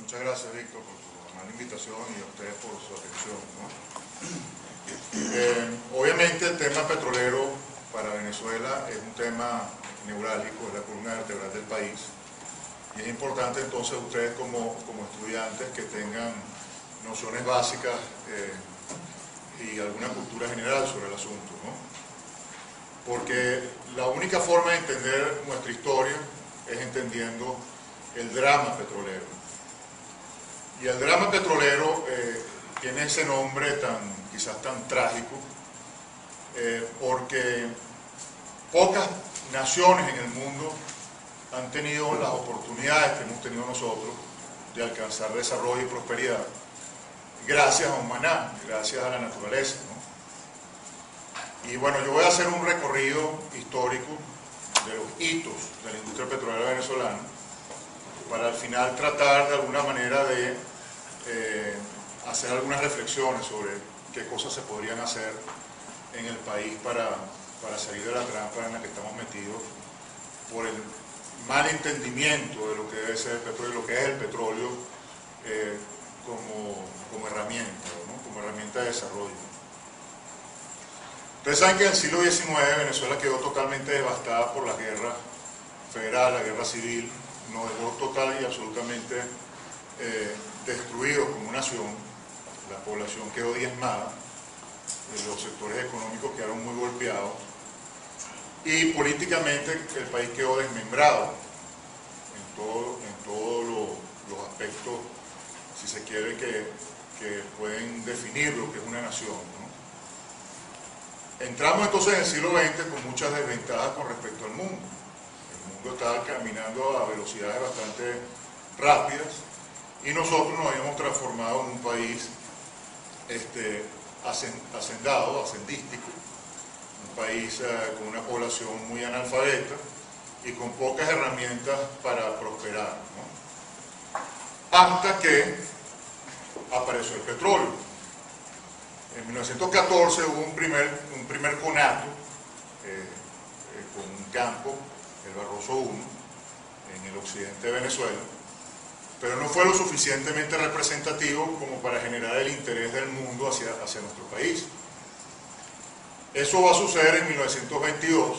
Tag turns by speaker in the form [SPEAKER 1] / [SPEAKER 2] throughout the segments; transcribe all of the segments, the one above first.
[SPEAKER 1] Muchas gracias, Víctor, por tu amable invitación y a ustedes por su atención, ¿no? Obviamente el tema petrolero para Venezuela es un tema neurálgico, es la columna vertebral del país, y es importante entonces ustedes como estudiantes que tengan nociones básicas y alguna cultura general sobre el asunto, ¿no? Porque la única forma de entender nuestra historia es entendiendo el drama petrolero. Y el drama petrolero tiene ese nombre quizás tan trágico, porque pocas naciones en el mundo han tenido las oportunidades que hemos tenido nosotros de alcanzar desarrollo y prosperidad gracias a un maná, gracias a la naturaleza, ¿no? Y bueno, yo voy a hacer un recorrido histórico de los hitos de la industria petrolera venezolana para al final tratar de alguna manera de hacer algunas reflexiones sobre qué cosas se podrían hacer en el país para salir de la trampa en la que estamos metidos por el mal entendimiento de lo que debe ser el petróleo, lo que es el petróleo como herramienta, ¿no? Como herramienta de desarrollo. Ustedes saben que en el siglo XIX Venezuela quedó totalmente devastada por la guerra federal, la guerra civil, nos dejó total y absolutamente destruidos como nación, la población quedó diezmada, los sectores económicos quedaron muy golpeados y políticamente el país quedó desmembrado en todos los aspectos, si se quiere, que pueden definir lo que es una nación, ¿no? Entramos entonces en el siglo XX con muchas desventajas con respecto al mundo. El mundo estaba caminando a velocidades bastante rápidas y nosotros nos habíamos transformado en un país ascendístico, un país con una población muy analfabeta y con pocas herramientas para prosperar, ¿no? Hasta que apareció el petróleo. En 1914 hubo un primer conato con un campo, el Barroso I, en el occidente de Venezuela, pero no fue lo suficientemente representativo como para generar el interés del mundo hacia nuestro país. Eso va a suceder en 1922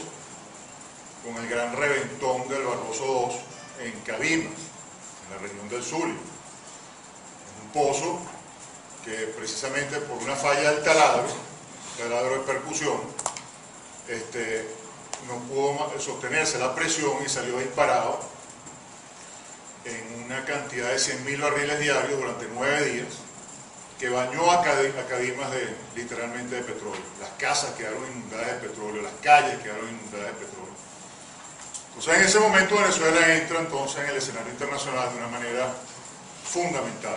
[SPEAKER 1] con el gran reventón del Barroso II en Cabimas, en la región del Zulia. Es un pozo que precisamente por una falla del taladro de percusión, no pudo sostenerse la presión y salió disparado en una cantidad de 100.000 barriles diarios durante 9 días, que bañó a Cabimas literalmente de petróleo. Las casas quedaron inundadas de petróleo, las calles quedaron inundadas de petróleo. Entonces en ese momento Venezuela entra entonces en el escenario internacional de una manera fundamental.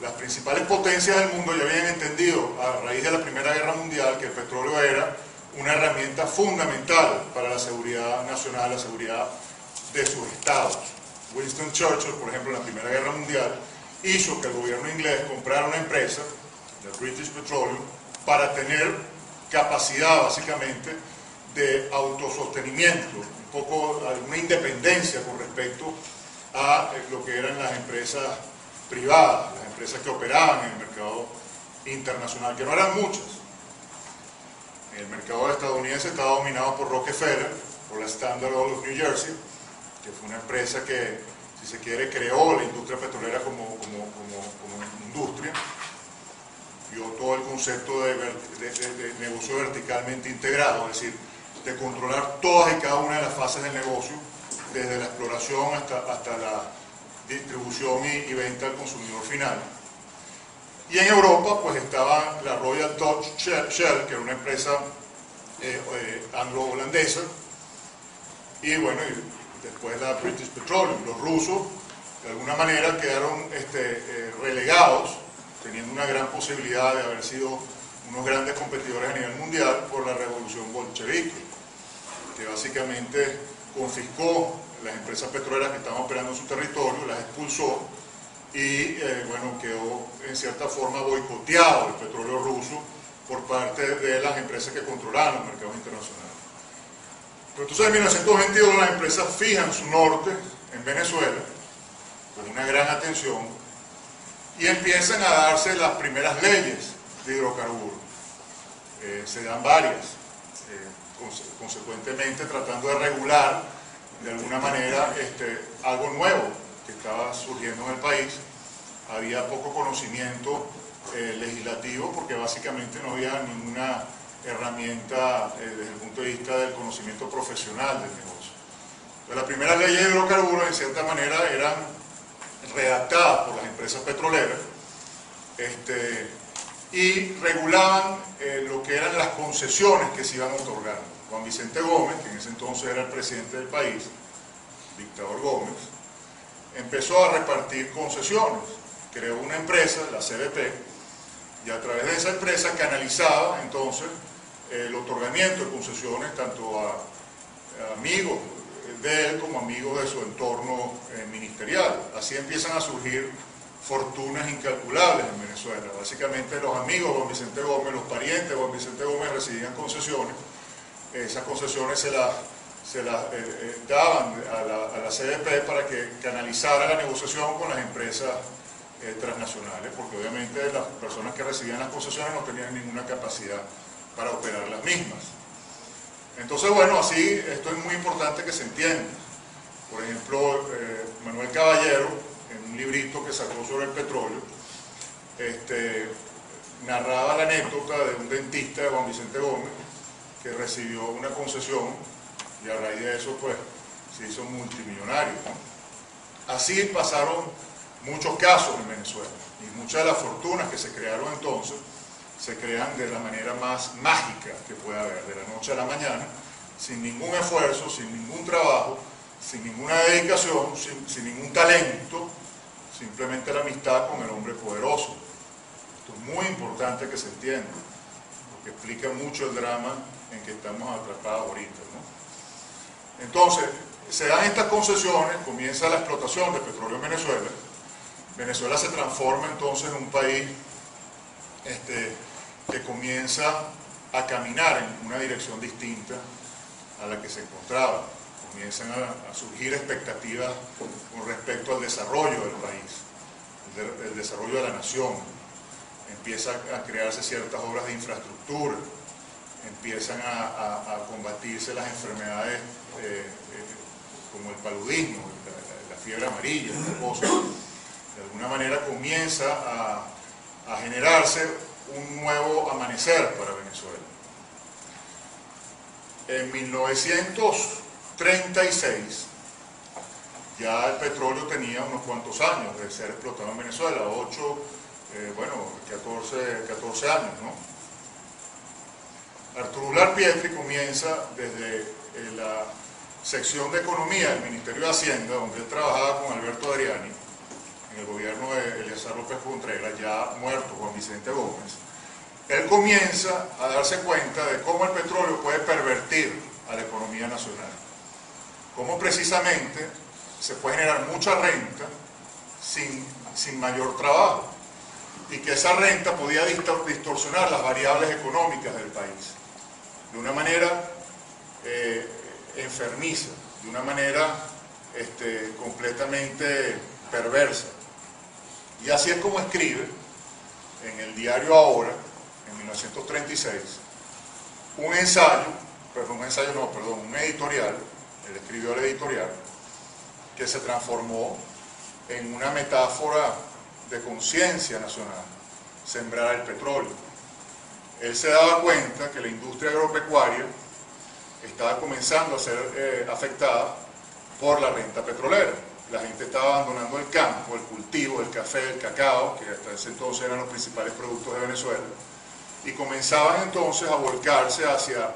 [SPEAKER 1] Las principales potencias del mundo ya habían entendido a raíz de la Primera Guerra Mundial que el petróleo era una herramienta fundamental para la seguridad nacional, la seguridad de sus estados. Winston Churchill, por ejemplo, en la Primera Guerra Mundial, hizo que el gobierno inglés comprara una empresa, la British Petroleum, para tener capacidad, básicamente, de autosostenimiento, un poco alguna independencia con respecto a lo que eran las empresas privadas, las empresas que operaban en el mercado internacional, que no eran muchas. El mercado estadounidense estaba dominado por Rockefeller, por la Standard Oil of New Jersey, que fue una empresa que, si se quiere, creó la industria petrolera como industria, dio todo el concepto de negocio verticalmente integrado, es decir, de controlar todas y cada una de las fases del negocio, desde la exploración hasta la distribución y venta al consumidor final. Y en Europa pues estaba la Royal Dutch Shell, que era una empresa anglo-holandesa, y bueno, después la British Petroleum. Los rusos de alguna manera quedaron relegados, teniendo una gran posibilidad de haber sido unos grandes competidores a nivel mundial por la revolución bolchevique, que básicamente confiscó las empresas petroleras que estaban operando en su territorio, las expulsó y bueno, quedó en cierta forma boicoteado el petróleo ruso por parte de las empresas que controlaban los mercados internacionales. Pero entonces en 1922 las empresas fijan su norte en Venezuela con una gran atención, y empiezan a darse las primeras leyes de hidrocarburos. Se dan varias, consecuentemente tratando de regular de alguna manera algo nuevo que estaba surgiendo en el país. Había poco conocimiento legislativo porque básicamente no había ninguna herramienta desde el punto de vista del conocimiento profesional del negocio. Entonces, las primeras leyes de hidrocarburos en cierta manera eran redactadas por las empresas petroleras y regulaban lo que eran las concesiones que se iban a otorgar. Juan Vicente Gómez, que en ese entonces era el presidente del país, dictador Gómez, empezó a repartir concesiones. Creó una empresa, la CBP, y a través de esa empresa canalizaba entonces el otorgamiento de concesiones tanto a amigos de él como amigos de su entorno ministerial. Así empiezan a surgir fortunas incalculables en Venezuela. Básicamente los amigos de Juan Vicente Gómez, los parientes de Juan Vicente Gómez recibían concesiones. Esas concesiones se las daban a la CBP para que canalizara la negociación con las empresas transnacionales, porque obviamente las personas que recibían las concesiones no tenían ninguna capacidad para operar las mismas. Entonces, bueno, así esto es muy importante que se entienda. Por ejemplo, Manuel Caballero, en un librito que sacó sobre el petróleo, narraba la anécdota de un dentista de Juan Vicente Gómez que recibió una concesión y a raíz de eso pues se hizo multimillonario, ¿no? Así pasaron muchos casos en Venezuela y muchas de las fortunas que se crearon entonces se crean de la manera más mágica que puede haber, de la noche a la mañana, sin ningún esfuerzo, sin ningún trabajo, sin ninguna dedicación, sin ningún talento, simplemente la amistad con el hombre poderoso. Esto es muy importante que se entienda, porque explica mucho el drama en que estamos atrapados ahorita, ¿no? Entonces, se dan estas concesiones, comienza la explotación de petróleo en Venezuela. Venezuela se transforma entonces en un país que comienza a caminar en una dirección distinta a la que se encontraba. Comienzan a surgir expectativas con respecto al desarrollo del país, el desarrollo de la nación. Empiezan a crearse ciertas obras de infraestructura, empiezan a combatirse las enfermedades como el paludismo, la fiebre amarilla, de alguna manera comienza a generarse un nuevo amanecer para Venezuela. En 1936 ya el petróleo tenía unos cuantos años de ser explotado en Venezuela, 14 años, ¿no? Arturo Larpietri comienza desde la sección de Economía del Ministerio de Hacienda, donde él trabajaba con Alberto Adriani, en el gobierno de Eleazar López Contreras, ya muerto Juan Vicente Gómez. Él comienza a darse cuenta de cómo el petróleo puede pervertir a la economía nacional, cómo precisamente se puede generar mucha renta sin mayor trabajo, y que esa renta podía distorsionar las variables económicas del país de una manera enfermiza, de una manera completamente perversa. Y así es como escribe en el diario Ahora, en 1936, un editorial. Él escribió el editorial que se transformó en una metáfora de conciencia nacional: sembrar el petróleo. Él se daba cuenta que la industria agropecuaria estaba comenzando a ser afectada por la renta petrolera. La gente estaba abandonando el campo, el cultivo, el café, el cacao, que hasta ese entonces eran los principales productos de Venezuela, y comenzaban entonces a volcarse hacia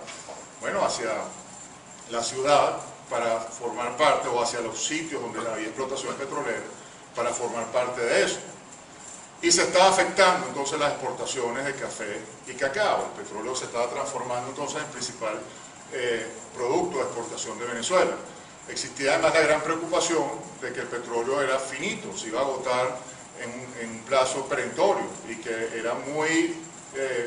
[SPEAKER 1] la ciudad para formar parte, o hacia los sitios donde había explotación petrolera, para formar parte de eso. Y se estaba afectando entonces las exportaciones de café y cacao. El petróleo se estaba transformando entonces en principal producto de exportación de Venezuela. Existía además la gran preocupación de que el petróleo era finito, se iba a agotar en un plazo perentorio, y que era muy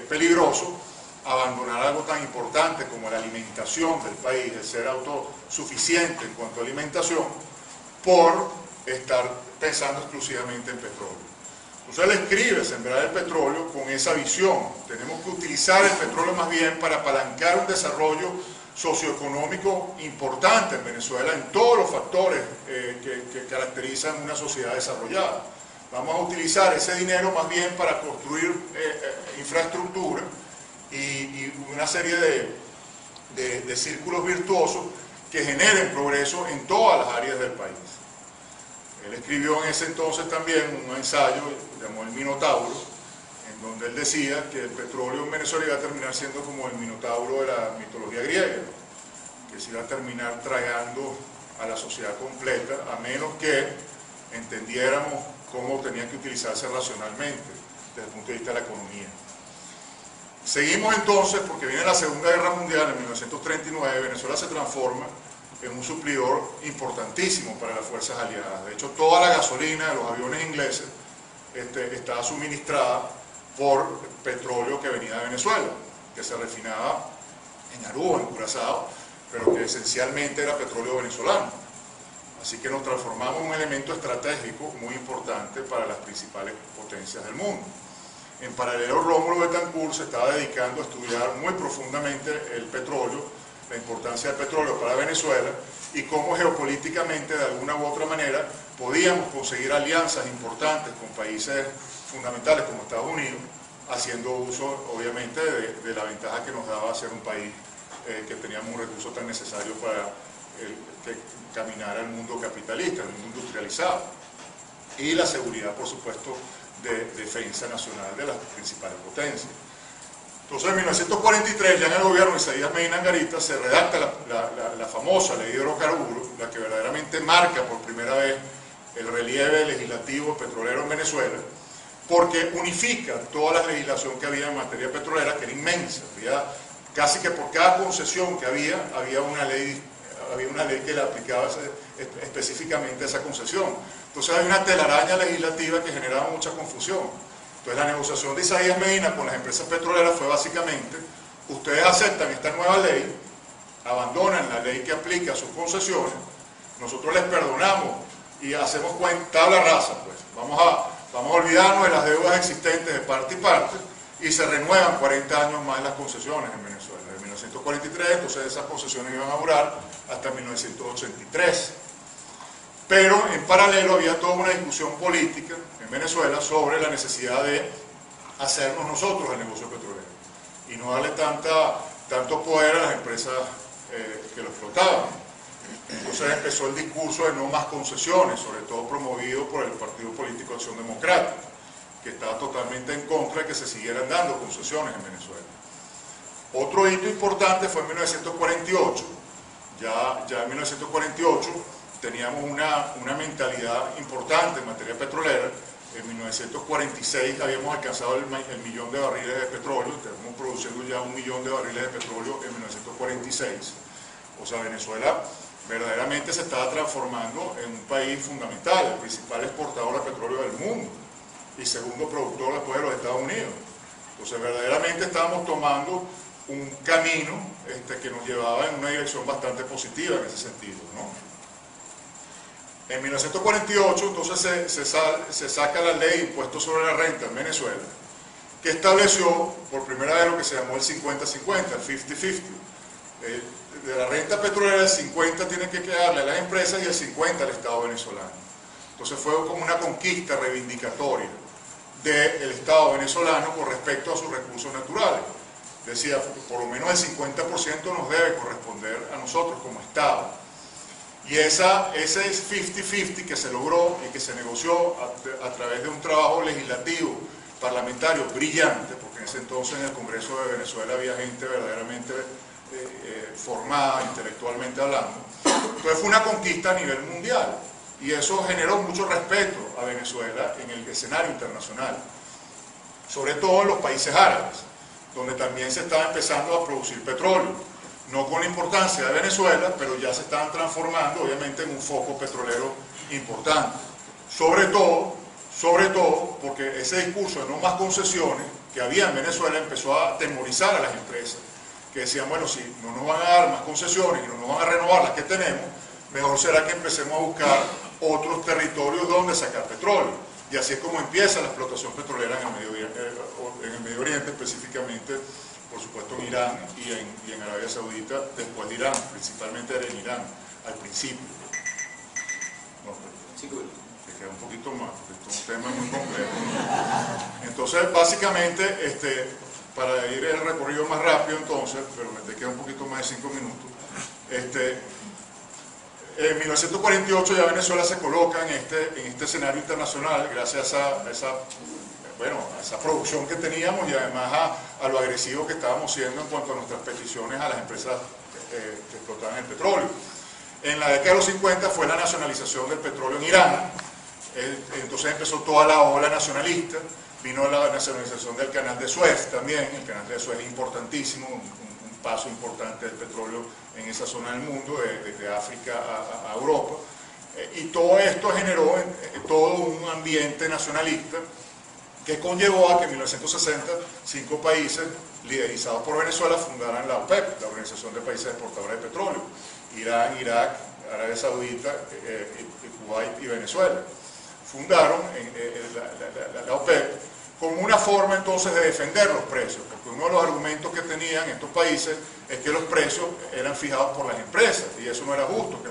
[SPEAKER 1] peligroso abandonar algo tan importante como la alimentación del país, el ser autosuficiente en cuanto a alimentación, por estar pensando exclusivamente en petróleo. Entonces él escribe Sembrar el petróleo con esa visión. Tenemos que utilizar el petróleo más bien para apalancar un desarrollo socioeconómico importante en Venezuela en todos los factores que caracterizan una sociedad desarrollada. Vamos a utilizar ese dinero más bien para construir infraestructura y una serie de círculos virtuosos que generen progreso en todas las áreas del país. Él escribió en ese entonces también un ensayo, llamó El Minotauro, en donde él decía que el petróleo en Venezuela iba a terminar siendo como el Minotauro de la mitología griega, que se iba a terminar tragando a la sociedad completa, a menos que entendiéramos cómo tenía que utilizarse racionalmente desde el punto de vista de la economía. Seguimos entonces, porque viene la Segunda Guerra Mundial en 1939, Venezuela se transforma en un suplidor importantísimo para las fuerzas aliadas. De hecho, toda la gasolina de los aviones ingleses estaba suministrada por petróleo que venía de Venezuela, que se refinaba en Aruba, en Curazao, pero que esencialmente era petróleo venezolano. Así que nos transformamos en un elemento estratégico muy importante para las principales potencias del mundo. En paralelo, Rómulo Betancourt se estaba dedicando a estudiar muy profundamente el petróleo, la importancia del petróleo para Venezuela y cómo geopolíticamente, de alguna u otra manera, podíamos conseguir alianzas importantes con países fundamentales como Estados Unidos, haciendo uso, obviamente, de la ventaja que nos daba ser un país que teníamos un recurso tan necesario para que caminara el mundo capitalista, el mundo industrializado, y la seguridad, por supuesto, de defensa nacional de las principales potencias. Entonces, en 1943, ya en el gobierno de Isaías Medina Angarita, se redacta la famosa ley de hidrocarburos, la que verdaderamente marca por primera vez el relieve legislativo petrolero en Venezuela, porque unifica toda la legislación que había en materia petrolera, que era inmensa. Casi que por cada concesión que había una ley que le aplicaba específicamente esa concesión. Entonces hay una telaraña legislativa que generaba mucha confusión. Entonces la negociación de Isaías Medina con las empresas petroleras fue básicamente: ustedes aceptan esta nueva ley, abandonan la ley que aplica a sus concesiones, nosotros les perdonamos y hacemos tabla rasa, pues. Vamos a olvidarnos de las deudas existentes de parte y parte, y se renuevan 40 años más las concesiones en Venezuela. En 1943, entonces esas concesiones iban a durar hasta 1983. Pero en paralelo había toda una discusión política en Venezuela sobre la necesidad de hacernos nosotros el negocio petrolero y no darle tanto poder a las empresas que lo explotaban. Entonces empezó el discurso de no más concesiones, sobre todo promovido por el Partido Político Acción Democrática, que estaba totalmente en contra de que se siguieran dando concesiones en Venezuela. Otro hito importante fue en 1948. Ya en 1948 teníamos una mentalidad importante en materia petrolera. En 1946 habíamos alcanzado el 1.000.000 de barriles de petróleo, estamos produciendo ya 1.000.000 de barriles de petróleo en 1946. O sea, Venezuela verdaderamente se estaba transformando en un país fundamental, el principal exportador de petróleo del mundo y segundo productor después de los Estados Unidos. Entonces verdaderamente estábamos tomando un camino que nos llevaba en una dirección bastante positiva en ese sentido, ¿no? En 1948 entonces se saca la ley de impuestos sobre la renta en Venezuela, que estableció por primera vez lo que se llamó el 50-50, el 50-50. De la renta petrolera el 50 tiene que quedarle a las empresas y el 50 al Estado venezolano. Entonces fue como una conquista reivindicatoria del Estado venezolano con respecto a sus recursos naturales. Decía, por lo menos el 50% nos debe corresponder a nosotros como Estado. Y ese 50-50 que se logró y que se negoció a través de un trabajo legislativo, parlamentario brillante, porque en ese entonces en el Congreso de Venezuela había gente verdaderamente formada intelectualmente hablando. Entonces fue una conquista a nivel mundial y eso generó mucho respeto a Venezuela en el escenario internacional, sobre todo en los países árabes, donde también se estaba empezando a producir petróleo, no con la importancia de Venezuela, pero ya se estaban transformando obviamente en un foco petrolero importante, sobre todo porque ese discurso de no más concesiones que había en Venezuela empezó a atemorizar a las empresas, que decían, bueno, si no nos van a dar más concesiones y no nos van a renovar las que tenemos, mejor será que empecemos a buscar otros territorios donde sacar petróleo. Y así es como empieza la explotación petrolera en el Medio Oriente, específicamente, por supuesto, en Irán y en Arabia Saudita, después de Irán, principalmente era en Irán, al principio. No, te queda un poquito más, esto es un tema muy complejo. Entonces, básicamente, para ir el recorrido más rápido entonces, pero me te queda un poquito más de 5 minutos, en 1948 ya Venezuela se coloca en este escenario internacional gracias a esa producción que teníamos y además a lo agresivo que estábamos siendo en cuanto a nuestras peticiones a las empresas que explotaban el petróleo. En la década de los 50 fue la nacionalización del petróleo en Irán, entonces empezó toda la ola nacionalista, vino la nacionalización del canal de Suez también, el canal de Suez es importantísimo, un paso importante del petróleo en esa zona del mundo, desde África a Europa, y todo esto generó todo un ambiente nacionalista que conllevó a que en 1960 5 países liderizados por Venezuela fundaran la OPEP, la Organización de Países Exportadores de Petróleo: Irán, Irak, Arabia Saudita, Kuwait y Venezuela. Fundaron la OPEP como una forma entonces de defender los precios, porque uno de los argumentos que tenían estos países es que los precios eran fijados por las empresas, y eso no era justo, que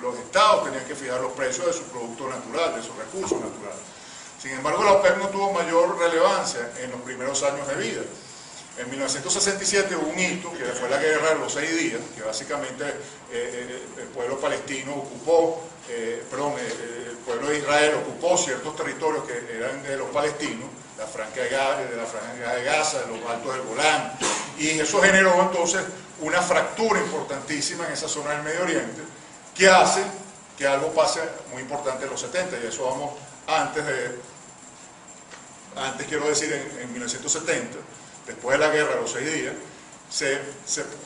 [SPEAKER 1] los estados tenían que fijar los precios de su producto natural, de sus recursos naturales. Sin embargo, la OPEP no tuvo mayor relevancia en los primeros años de vida. En 1967 hubo un hito, que fue la guerra de los 6 días, que básicamente el pueblo palestino ocupó, el pueblo de Israel ocupó ciertos territorios que eran de los palestinos, la franja de Gaza, de los altos del Golán, y eso generó entonces una fractura importantísima en esa zona del Medio Oriente, que hace que algo pase muy importante en los 70, y eso vamos antes quiero decir, en 1970, después de la guerra de los 6 días, se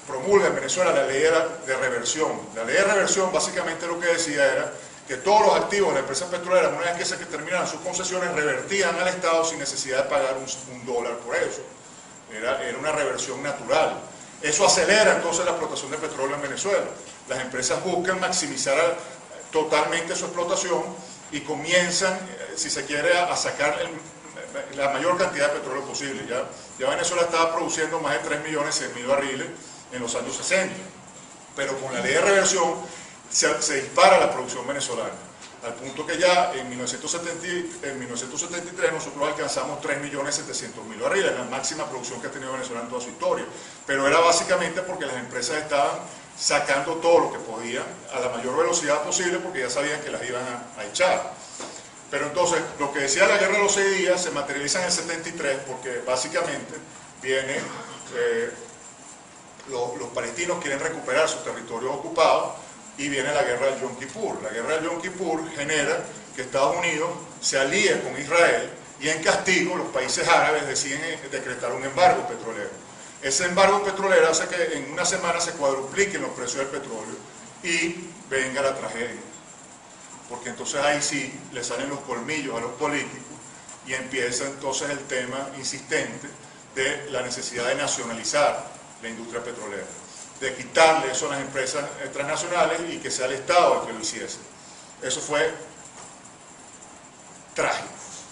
[SPEAKER 1] promulga en Venezuela la ley de reversión. La ley de reversión básicamente lo que decía era que todos los activos de las empresas petroleras, una vez que se terminaran sus concesiones, revertían al Estado sin necesidad de pagar un dólar por eso. Era una reversión natural. Eso acelera entonces la explotación de petróleo en Venezuela. Las empresas buscan maximizar totalmente su explotación y comienzan, si se quiere, a sacar la mayor cantidad de petróleo posible. Ya Venezuela estaba produciendo más de 3.100.000 barriles en los años 60, pero con la ley de reversión se dispara la producción venezolana, al punto que ya en 1973 nosotros alcanzamos 3.700.000 barriles, la máxima producción que ha tenido Venezuela en toda su historia, pero era básicamente porque las empresas estaban sacando todo lo que podían a la mayor velocidad posible, porque ya sabían que las iban a echar. Pero entonces, lo que decía la guerra de los 6 días se materializa en el 73, porque básicamente viene, los palestinos quieren recuperar sus territorios ocupados, y viene la guerra del Yom Kippur. La guerra del Yom Kippur genera que Estados Unidos se alíe con Israel, y en castigo los países árabes deciden decretar un embargo petrolero. Ese embargo petrolero hace que en una semana se cuadrupliquen los precios del petróleo y venga la tragedia. Porque entonces ahí sí le salen los colmillos a los políticos y empieza entonces el tema insistente de la necesidad de nacionalizar la industria petrolera, de quitarle eso a las empresas transnacionales y que sea el Estado el que lo hiciese. Eso fue trágico,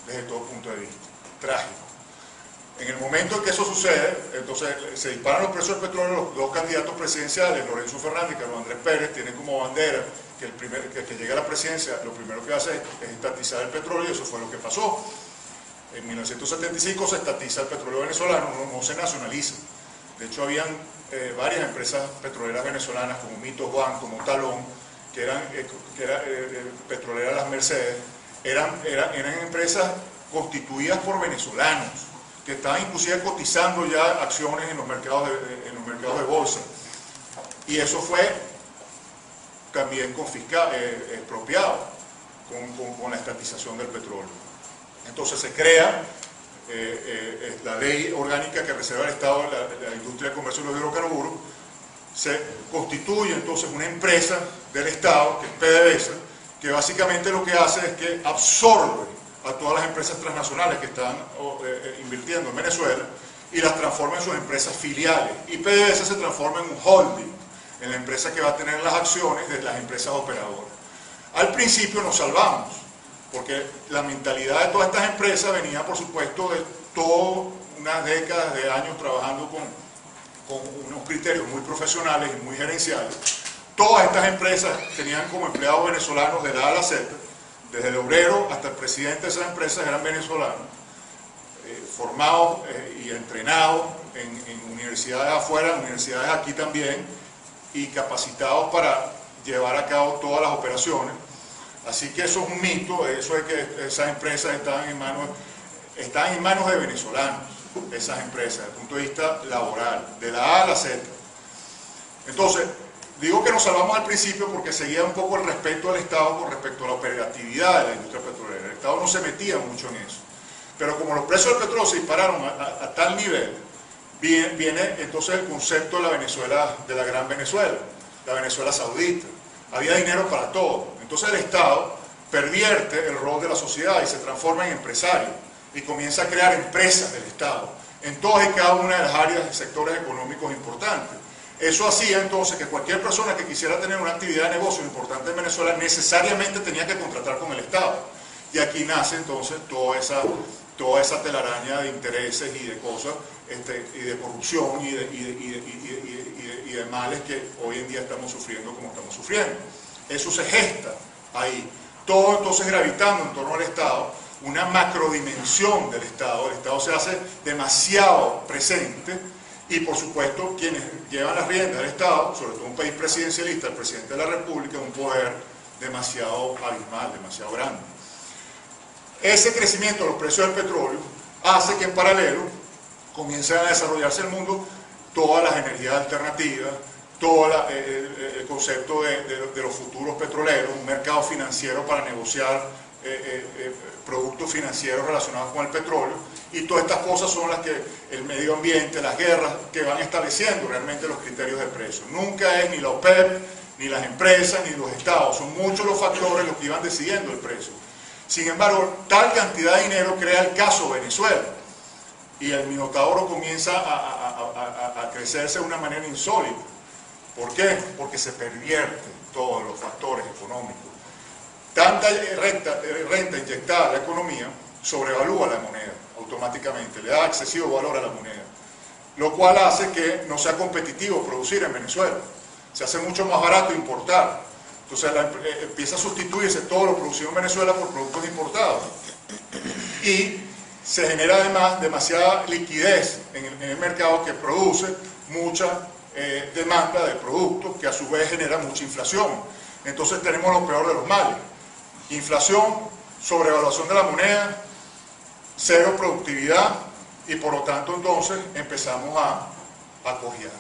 [SPEAKER 1] desde todo punto de vista, trágico. En el momento en que eso sucede, entonces se disparan los precios del petróleo. Los 2 candidatos presidenciales, Lorenzo Fernández y Carlos Andrés Pérez, tienen como bandera que el que llegue a la presidencia lo primero que hace es estatizar el petróleo, y eso fue lo que pasó. En 1975 se estatiza el petróleo venezolano, no se nacionaliza. De hecho, habían varias empresas petroleras venezolanas como Mito Juan, como Talón, que eran petroleras Las Mercedes, eran empresas constituidas por venezolanos, que estaban inclusive cotizando ya acciones en los mercados de bolsa. Y eso fue también expropiado con la estatización del petróleo. Entonces se crea la ley orgánica que reserva el Estado la industria de comercio de los hidrocarburos. Se constituye entonces una empresa del Estado, que es PDVSA, que básicamente lo que hace es que absorbe a todas las empresas transnacionales que están invirtiendo en Venezuela y las transforma en sus empresas filiales. Y PDVSA se transforma en un holding, en la empresa que va a tener las acciones de las empresas operadoras. Al principio nos salvamos, porque la mentalidad de todas estas empresas venía, por supuesto, de todas unas décadas de años trabajando con unos criterios muy profesionales y muy gerenciales. Todas estas empresas tenían como empleados venezolanos de la A a la Z, desde el obrero hasta el presidente de esas empresas eran venezolanos, formados y entrenados en universidades afuera, universidades aquí también, y capacitados para llevar a cabo todas las operaciones. Así que eso es un mito, eso es que esas empresas estaban en manos de venezolanos, esas empresas, desde el punto de vista laboral, de la A a la Z. Entonces, digo que nos salvamos al principio porque seguía un poco el respeto del Estado con respecto a la operatividad de la industria petrolera. El Estado no se metía mucho en eso. Pero como los precios del petróleo se dispararon a tal nivel, viene entonces el concepto de la Venezuela, de la Gran Venezuela, la Venezuela Saudita. Había dinero para todo. Entonces el Estado pervierte el rol de la sociedad y se transforma en empresario y comienza a crear empresas del Estado en todas y cada una de las áreas y sectores económicos importantes. Eso hacía entonces que cualquier persona que quisiera tener una actividad de negocio importante en Venezuela necesariamente tenía que contratar con el Estado. Y aquí nace entonces toda esa telaraña de intereses y de cosas, y de corrupción y de males que hoy en día estamos sufriendo como estamos sufriendo. Eso se gesta ahí. Todo entonces gravitando en torno al Estado, una macrodimensión del Estado. El Estado se hace demasiado presente y por supuesto quienes llevan las riendas del Estado, sobre todo un país presidencialista, el presidente de la República, un poder demasiado abismal, demasiado grande. Ese crecimiento de los precios del petróleo hace que en paralelo comiencen a desarrollarse en el mundo todas las energías alternativas, todo el concepto de los futuros petroleros, un mercado financiero para negociar productos financieros relacionados con el petróleo, y todas estas cosas son las que el medio ambiente, las guerras, que van estableciendo realmente los criterios de precio. Nunca es ni la OPEP, ni las empresas, ni los estados, son muchos los factores los que iban decidiendo el precio. Sin embargo, tal cantidad de dinero crea el caso Venezuela, y el Minotauro comienza a crecerse de una manera insólita. ¿Por qué? Porque se pervierten todos los factores económicos. Tanta renta inyectada a la economía sobrevalúa la moneda automáticamente, le da excesivo valor a la moneda, lo cual hace que no sea competitivo producir en Venezuela. Se hace mucho más barato importar. Entonces empieza a sustituirse todo lo producido en Venezuela por productos importados. Y se genera además demasiada liquidez en el mercado que produce mucha demanda de productos que a su vez genera mucha inflación. Entonces tenemos lo peor de los males: inflación, sobrevaluación de la moneda, cero productividad, y por lo tanto entonces empezamos a cojear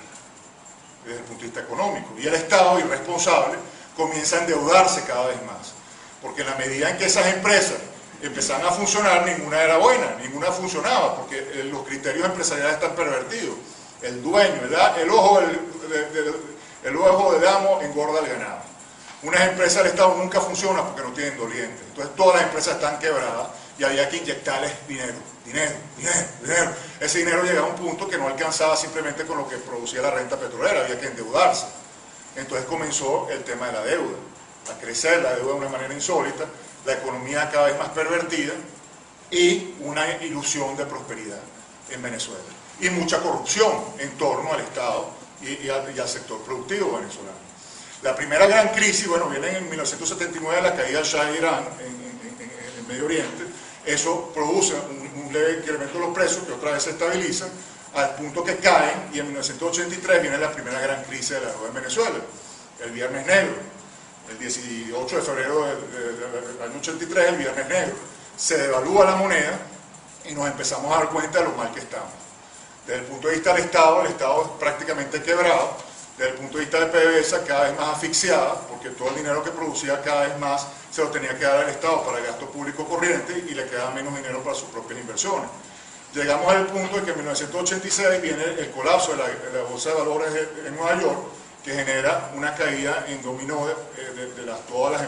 [SPEAKER 1] desde el punto de vista económico. Y el Estado irresponsable comienza a endeudarse cada vez más, porque en la medida en que esas empresas empezaban a funcionar, ninguna era buena, ninguna funcionaba, porque los criterios empresariales están pervertidos. El dueño, el ojo del amo engorda el ganado. Unas empresas del Estado nunca funcionan porque no tienen dolientes. Entonces todas las empresas están quebradas y había que inyectarles dinero. Ese dinero llegaba a un punto que no alcanzaba simplemente con lo que producía la renta petrolera, había que endeudarse. Entonces comenzó el tema de la deuda, a crecer la deuda de una manera insólita, la economía cada vez más pervertida y una ilusión de prosperidad en Venezuela. Y mucha corrupción en torno al Estado y al sector productivo venezolano. La primera gran crisis, bueno, viene en 1979, la caída del Shah de Irán en Medio Oriente. Eso produce un leve incremento de los precios que otra vez se estabilizan al punto que caen, y en 1983 viene la primera gran crisis de la deuda en Venezuela, el Viernes Negro. El 18 de febrero del año 83, el Viernes Negro. Se devalúa la moneda y nos empezamos a dar cuenta de lo mal que estamos. Desde el punto de vista del Estado, el Estado es prácticamente quebrado. Desde el punto de vista de PDVSA, cada vez más asfixiada, porque todo el dinero que producía cada vez más se lo tenía que dar al Estado para el gasto público corriente y le quedaba menos dinero para sus propias inversiones. Llegamos al punto de que en 1986 viene el colapso de la Bolsa de Valores en Nueva York, que genera una caída en dominó de todas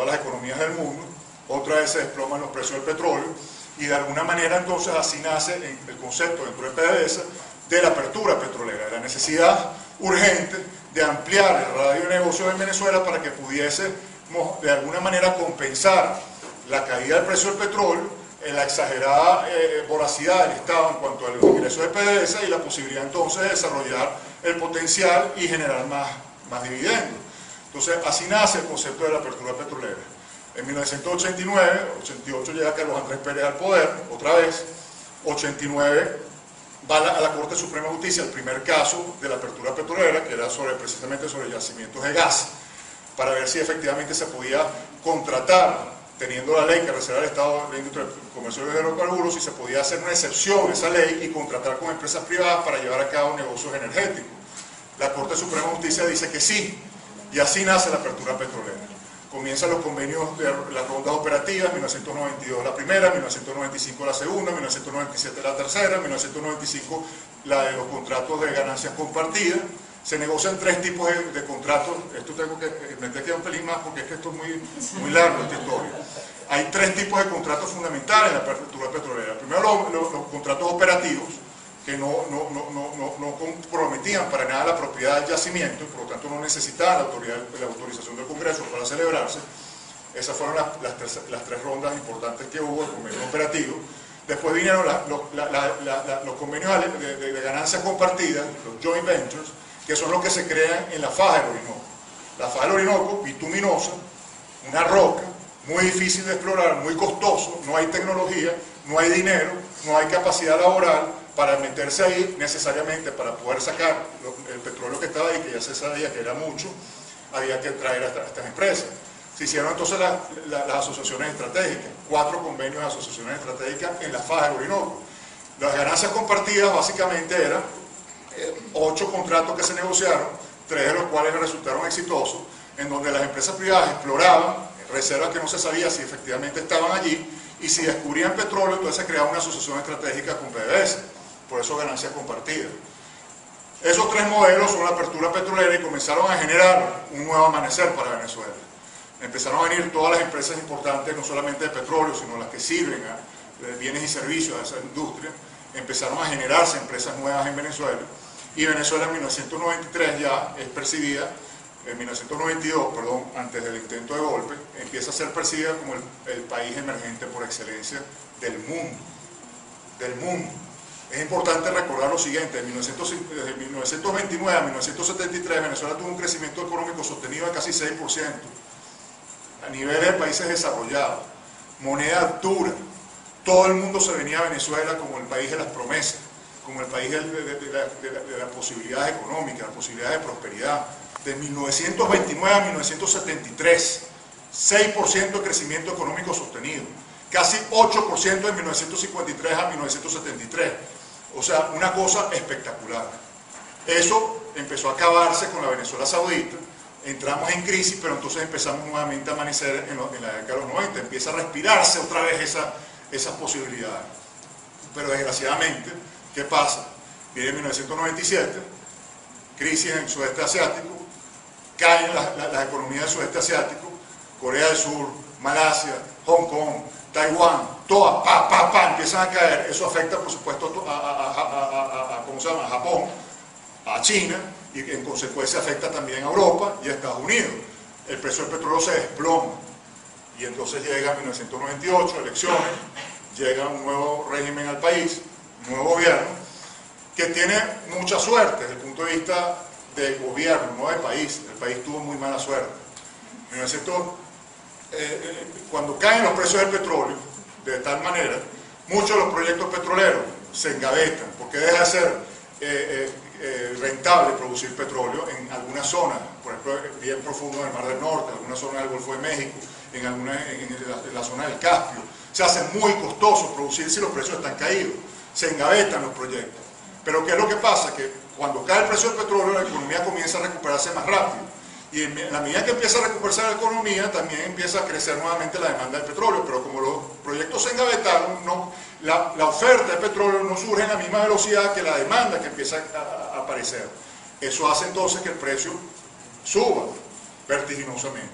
[SPEAKER 1] las economías del mundo. Otra vez se desploman los precios del petróleo, y de alguna manera entonces así nace el concepto dentro de PDVSA de la apertura petrolera, de la necesidad urgente de ampliar el radio de negocios en Venezuela para que pudiese de alguna manera compensar la caída del precio del petróleo en la exagerada voracidad del Estado en cuanto al ingreso de PDVSA y la posibilidad entonces de desarrollar el potencial y generar más dividendos. Entonces, así nace el concepto de la apertura petrolera. En 1989, 88 llega Carlos Andrés Pérez al poder, otra vez. 89 va a la Corte Suprema de Justicia el primer caso de la apertura petrolera, que era precisamente sobre yacimientos de gas, para ver si efectivamente se podía contratar, teniendo la ley que reserva el Estado de la Industria del Comercio de Hidrocarburos, si se podía hacer una excepción a esa ley y contratar con empresas privadas para llevar a cabo negocios energéticos. La Corte Suprema de Justicia dice que sí, y así nace la apertura petrolera. Comienzan los convenios de las rondas operativas, 1992 la primera, 1995 la segunda, 1997 la tercera, 1995 la de los contratos de ganancias compartidas. Se negocian tres tipos de contratos. Esto tengo que meter aquí un pelín más porque es que esto es muy largo esta historia. Hay tres tipos de contratos fundamentales en la apertura petrolera. Primero los contratos operativos, que no comprometían para nada la propiedad del yacimiento, y por lo tanto no necesitaban la autorización del Congreso para celebrarse. Esas fueron las tres rondas importantes que hubo, el convenio operativo. Después vinieron los convenios de ganancias compartidas, los joint ventures, que son los que se crean en la faja del Orinoco. La faja del Orinoco, bituminosa, una roca, muy difícil de explorar, muy costoso, no hay tecnología, no hay dinero, no hay capacidad laboral para meterse ahí necesariamente para poder sacar el petróleo que estaba ahí, que ya se sabía que era mucho, había que traer a estas empresas. Se hicieron entonces las asociaciones estratégicas, 4 convenios de asociaciones estratégicas en la faja del Orinoco. Las ganancias compartidas básicamente eran 8 contratos que se negociaron, 3 de los cuales resultaron exitosos, en donde las empresas privadas exploraban reservas que no se sabía si efectivamente estaban allí, y si descubrían petróleo, entonces se creaba una asociación estratégica con PDVSA, por eso ganancias compartidas. Esos 3 modelos son la apertura petrolera y comenzaron a generar un nuevo amanecer para Venezuela. Empezaron a venir todas las empresas importantes, no solamente de petróleo, sino las que sirven a bienes y servicios a esa industria. Empezaron a generarse empresas nuevas en Venezuela, y Venezuela en 1993 ya es percibida, en 1992, perdón, antes del intento de golpe, empieza a ser percibida como el país emergente por excelencia del mundo. Del mundo. Es importante recordar lo siguiente: desde 1929 a 1973 Venezuela tuvo un crecimiento económico sostenido de casi 6%, a nivel de países desarrollados, moneda dura. Todo el mundo se venía a Venezuela como el país de las promesas, como el país de las posibilidades económicas, las posibilidades de prosperidad. De 1929 a 1973, 6% de crecimiento económico sostenido, casi 8% de 1953 a 1973. O sea, una cosa espectacular. Eso empezó a acabarse con la Venezuela Saudita, entramos en crisis, pero entonces empezamos nuevamente a amanecer en la década de los 90, empieza a respirarse otra vez esas posibilidades. Pero desgraciadamente, ¿qué pasa? Viene 1997, crisis en el sudeste asiático, caen las economías del sudeste asiático, Corea del Sur, Malasia, Hong Kong, Taiwán, todas, empiezan a caer. Eso afecta, por supuesto, ¿cómo se llama?, a Japón, a China, y en consecuencia afecta también a Europa y a Estados Unidos. El precio del petróleo se desploma, y entonces llega 1998, elecciones, llega un nuevo régimen al país, un nuevo gobierno, que tiene mucha suerte desde el punto de vista del gobierno, no del país. El país tuvo muy mala suerte. Cuando caen los precios del petróleo, de tal manera, muchos de los proyectos petroleros se engavetan, porque deja de ser rentable producir petróleo en algunas zonas, por ejemplo, bien profundo en el Mar del Norte, en algunas zonas del Golfo de México, en la zona del Caspio. Se hace muy costoso producir si los precios están caídos, se engavetan los proyectos. Pero ¿qué es lo que pasa? Que cuando cae el precio del petróleo, la economía comienza a recuperarse más rápido. Y en la medida que empieza a recuperarse la economía, también empieza a crecer nuevamente la demanda del petróleo. Pero como los proyectos se engavetaron, la oferta de petróleo no surge en la misma velocidad que la demanda que empieza a aparecer. Eso hace entonces que el precio suba vertiginosamente.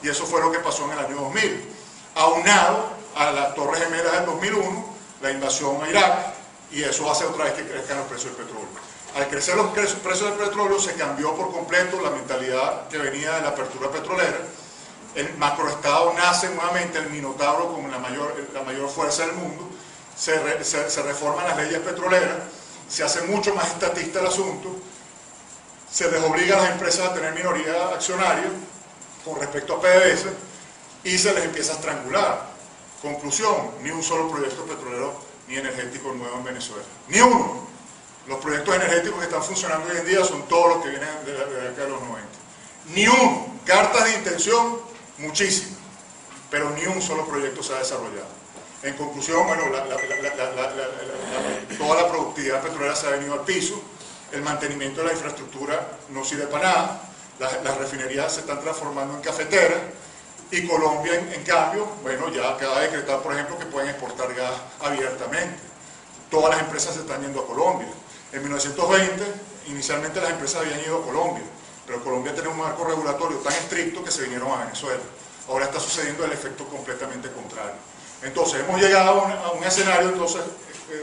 [SPEAKER 1] Y eso fue lo que pasó en el año 2000. Aunado a las Torres Gemelas del 2001, la invasión a Irak, y eso hace otra vez que crezcan los precios del petróleo. Al crecer los precios del petróleo se cambió por completo la mentalidad que venía de la apertura petrolera. el macroestado nace nuevamente, el Minotauro con la mayor fuerza del mundo, se reforman las leyes petroleras, se hace mucho más estatista el asunto, se les obliga a las empresas a tener minoría accionaria con respecto a PDVSA y se les empieza a estrangular. Conclusión, ni un solo proyecto petrolero ni energético nuevo en Venezuela. Ni uno. Los proyectos energéticos que están funcionando hoy en día son todos los que vienen de la década de los 90. Ni uno. Cartas de intención, muchísimas. Pero ni un solo proyecto se ha desarrollado. En conclusión, bueno, toda la productividad petrolera se ha venido al piso, el mantenimiento de la infraestructura no sirve para nada, las refinerías se están transformando en cafeteras, y Colombia, en cambio, bueno, ya acaba de decretar, por ejemplo, que pueden exportar gas abiertamente. Todas las empresas se están yendo a Colombia. En 1920, inicialmente las empresas habían ido a Colombia, pero Colombia tenía un marco regulatorio tan estricto que se vinieron a Venezuela. Ahora está sucediendo el efecto completamente contrario. Entonces, hemos llegado a un escenario entonces,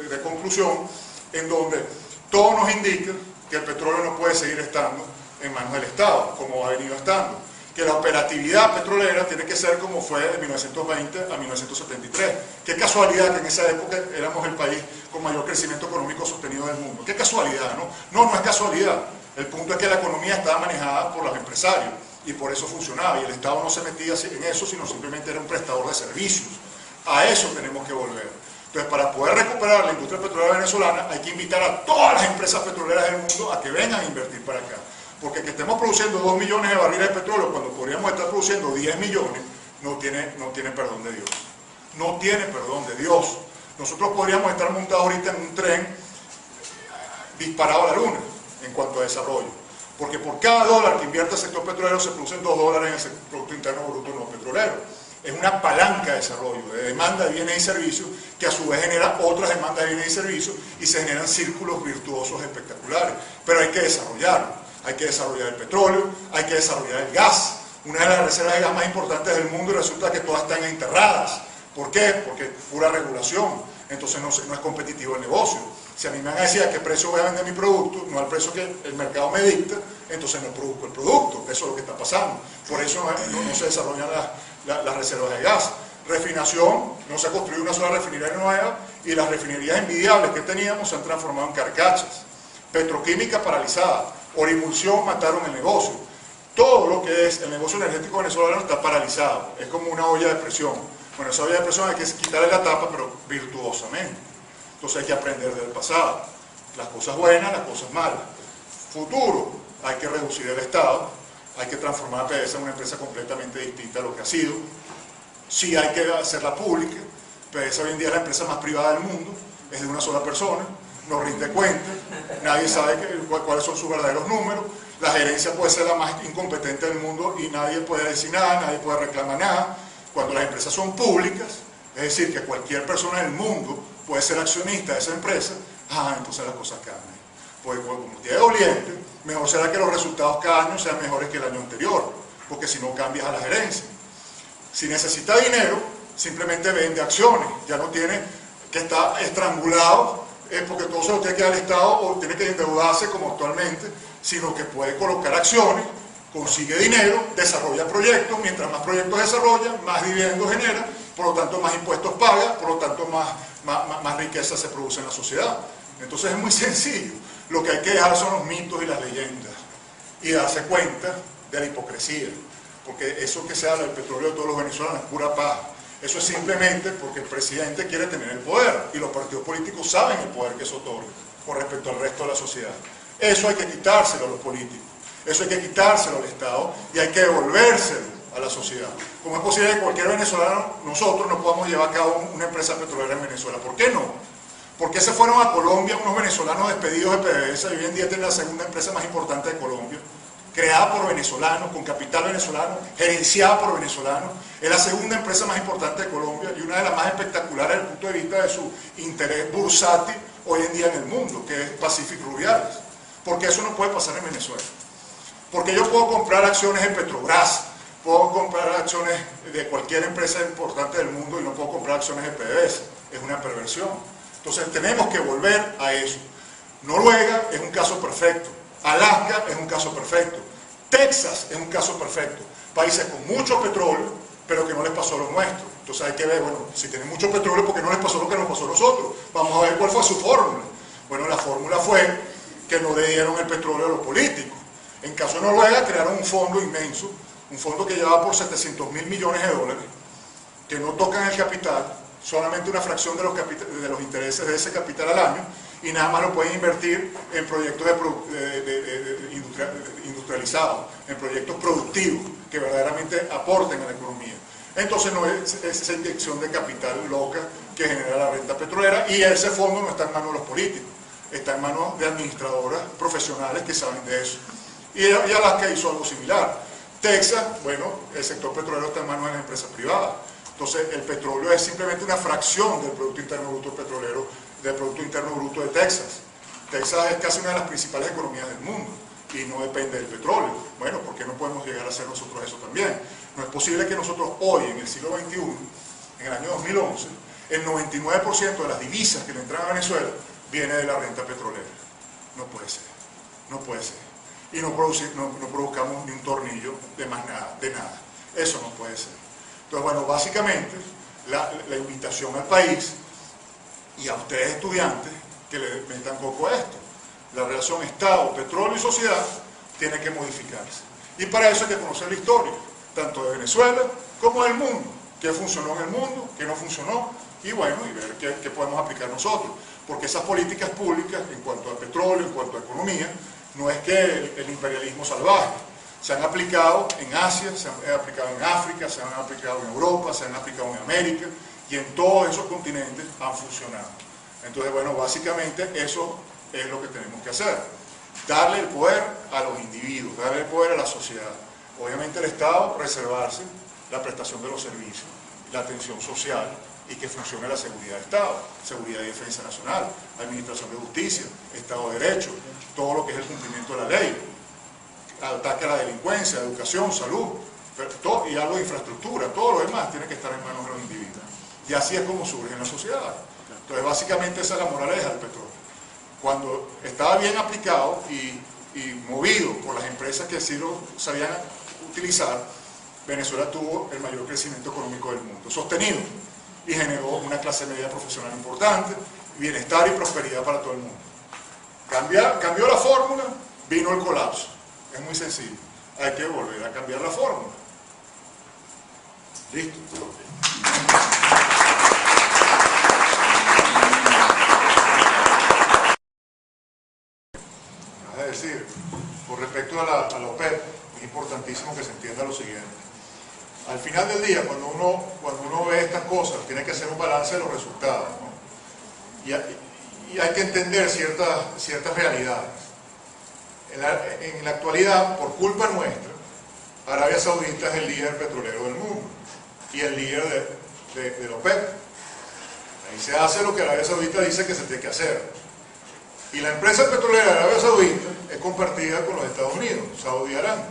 [SPEAKER 1] de conclusión en donde todo nos indica que el petróleo no puede seguir estando en manos del Estado, como ha venido estando. Que la operatividad petrolera tiene que ser como fue de 1920 a 1973. Qué casualidad que en esa época éramos el país con mayor crecimiento económico sostenido del mundo. Qué casualidad, ¿no? No, no es casualidad. El punto es que la economía estaba manejada por los empresarios y por eso funcionaba. Y el Estado no se metía en eso, sino simplemente era un prestador de servicios. A eso tenemos que volver. Entonces, para poder recuperar la industria petrolera venezolana, hay que invitar a todas las empresas petroleras del mundo a que vengan a invertir para acá. Porque que estemos produciendo 2 millones de barriles de petróleo cuando podríamos estar produciendo 10 millones, no tiene perdón de Dios. No tiene perdón de Dios. Nosotros podríamos estar montados ahorita en un tren disparado a la luna en cuanto a desarrollo. Porque por cada dólar que invierte el sector petrolero se producen 2 dólares en el Producto Interno Bruto no petrolero. Es una palanca de desarrollo, de demanda de bienes y servicios, que a su vez genera otras demandas de bienes y servicios y se generan círculos virtuosos espectaculares. Pero hay que desarrollarlo. Hay que desarrollar el petróleo, hay que desarrollar el gas. Una de las reservas de gas más importantes del mundo y resulta que todas están enterradas. ¿Por qué? Porque pura regulación. Entonces no es competitivo el negocio. Si a mí me van a decir a qué precio voy a vender mi producto, no al precio que el mercado me dicta, entonces no produzco el producto. Eso es lo que está pasando. Por eso no se desarrollan las reservas de gas. Refinación, no se ha construido una sola refinería nueva y las refinerías envidiables que teníamos se han transformado en carcachas. Petroquímica paralizada. Orimulsión mataron el negocio. Todo lo que es el negocio energético venezolano está paralizado. Es como una olla de presión. Bueno, esa olla de presión hay que quitarle la tapa, pero virtuosamente. Entonces hay que aprender del pasado. Las cosas buenas, las cosas malas. Futuro, hay que reducir el Estado, hay que transformar a PDVSA en una empresa completamente distinta a lo que ha sido. Sí hay que hacerla pública. PDVSA hoy en día es la empresa más privada del mundo, es de una sola persona. No rinde cuenta, nadie sabe cuáles son sus verdaderos números, la gerencia puede ser la más incompetente del mundo y nadie puede decir nada, nadie puede reclamar nada. Cuando las empresas son públicas, es decir, que cualquier persona del mundo puede ser accionista de esa empresa, entonces las cosas cambian. Porque como tiene doliente, mejor será que los resultados cada año sean mejores que el año anterior, porque si no cambias a la gerencia. Si necesita dinero, simplemente vende acciones, ya no tiene que estar estrangulado porque todo se lo tiene que dar al Estado o tiene que endeudarse como actualmente, sino que puede colocar acciones, consigue dinero, desarrolla proyectos, mientras más proyectos desarrolla, más dividendos genera, por lo tanto más impuestos paga, por lo tanto más riqueza se produce en la sociedad. Entonces es muy sencillo, lo que hay que dejar son los mitos y las leyendas y darse cuenta de la hipocresía, porque eso que se habla del petróleo de todos los venezolanos es pura paja. Eso es simplemente porque el presidente quiere tener el poder y los partidos políticos saben el poder que eso otorga con respecto al resto de la sociedad. Eso hay que quitárselo a los políticos, eso hay que quitárselo al Estado y hay que devolvérselo a la sociedad. ¿Cómo es posible que cualquier venezolano, nosotros, no podamos llevar a cabo una empresa petrolera en Venezuela? ¿Por qué no? ¿Por qué se fueron a Colombia unos venezolanos despedidos de PDVSA y hoy en día tienen la segunda empresa más importante de Colombia? Creada por venezolanos, con capital venezolano, gerenciada por venezolanos, es la segunda empresa más importante de Colombia y una de las más espectaculares desde el punto de vista de su interés bursátil hoy en día en el mundo, que es Pacific Rubiales. Porque eso no puede pasar en Venezuela. Porque yo puedo comprar acciones de Petrobras, puedo comprar acciones de cualquier empresa importante del mundo y no puedo comprar acciones de PDVSA. Es una perversión. Entonces tenemos que volver a eso. Noruega es un caso perfecto. Alaska es un caso perfecto. Texas es un caso perfecto.
[SPEAKER 2] países con mucho petróleo, pero que no les pasó lo nuestro. Entonces hay que ver, bueno, si tienen mucho petróleo, ¿por qué no les pasó lo que nos pasó a nosotros? Vamos a ver cuál fue su fórmula. Bueno, la fórmula fue que no le dieron el petróleo a los políticos. En caso de Noruega, crearon un fondo inmenso, un fondo que llevaba por 700.000 millones de dólares, que no tocan el capital, solamente una fracción de los intereses de ese capital al año, y nada más lo pueden invertir en proyectos industrializados, en proyectos productivos que verdaderamente aporten a la economía. Entonces no es esa inyección de capital loca que genera la renta petrolera, y ese fondo no está en manos de los políticos, está en manos de administradoras profesionales que saben de eso. Y Alaska hizo algo similar. Texas, bueno, el sector petrolero está en manos de las empresas privadas. Entonces el petróleo es simplemente una fracción del Producto Interno Bruto petrolero, del Producto Interno Bruto de Texas. Texas es casi una de las principales economías del mundo y no depende del petróleo. Bueno, ¿por qué no podemos llegar a hacer nosotros eso también? No es posible que nosotros hoy, en el siglo XXI, en el año 2011, el 99% de las divisas que le entran a Venezuela viene de la renta petrolera. No puede ser, no puede ser. Y no produzcamos ni un tornillo de más nada, de nada. Eso no puede ser. Entonces, bueno, básicamente, la invitación al país y a ustedes estudiantes que le metan coco a esto. La relación Estado, petróleo y sociedad tiene que modificarse. Y para eso hay que conocer la historia, tanto de Venezuela como del mundo. Qué funcionó en el mundo, qué no funcionó, y bueno, y ver qué podemos aplicar nosotros. Porque esas políticas públicas, en cuanto a petróleo, en cuanto a economía, no es que el imperialismo salvaje. Se han aplicado en Asia, se han aplicado en África, se han aplicado en Europa, se han aplicado en América, y en todos esos continentes han funcionado. Entonces, bueno, básicamente eso es lo que tenemos que hacer. Darle el poder a los individuos, darle el poder a la sociedad. Obviamente el Estado reservarse la prestación de los servicios, la atención social, y que funcione la seguridad de Estado, seguridad y defensa nacional, administración de justicia, Estado de Derecho, todo lo que es el cumplimiento de la ley, ataque a la delincuencia, educación, salud, y algo de infraestructura, todo lo demás tiene que estar en manos de los individuos. Y así es como surge en la sociedad. Entonces, básicamente esa es la moraleja del petróleo. Cuando estaba bien aplicado y movido por las empresas que sí lo sabían utilizar, Venezuela tuvo el mayor crecimiento económico del mundo, sostenido, y generó una clase media profesional importante, bienestar y prosperidad para todo el mundo. Cambió la fórmula, vino el colapso. Es muy sencillo. Hay que volver a cambiar la fórmula. Listo. Es decir, con respecto a la OPEP, es importantísimo que se entienda lo siguiente. Al final del día, cuando uno ve estas cosas, tiene que hacer un balance de los resultados, ¿no? Y hay que entender ciertas realidades. En la actualidad, por culpa nuestra, Arabia Saudita es el líder petrolero del mundo y el líder de la OPEP. Ahí se hace lo que Arabia Saudita dice que se tiene que hacer. Y la empresa petrolera de Arabia Saudita es compartida con los Estados Unidos, Saudi Aramco.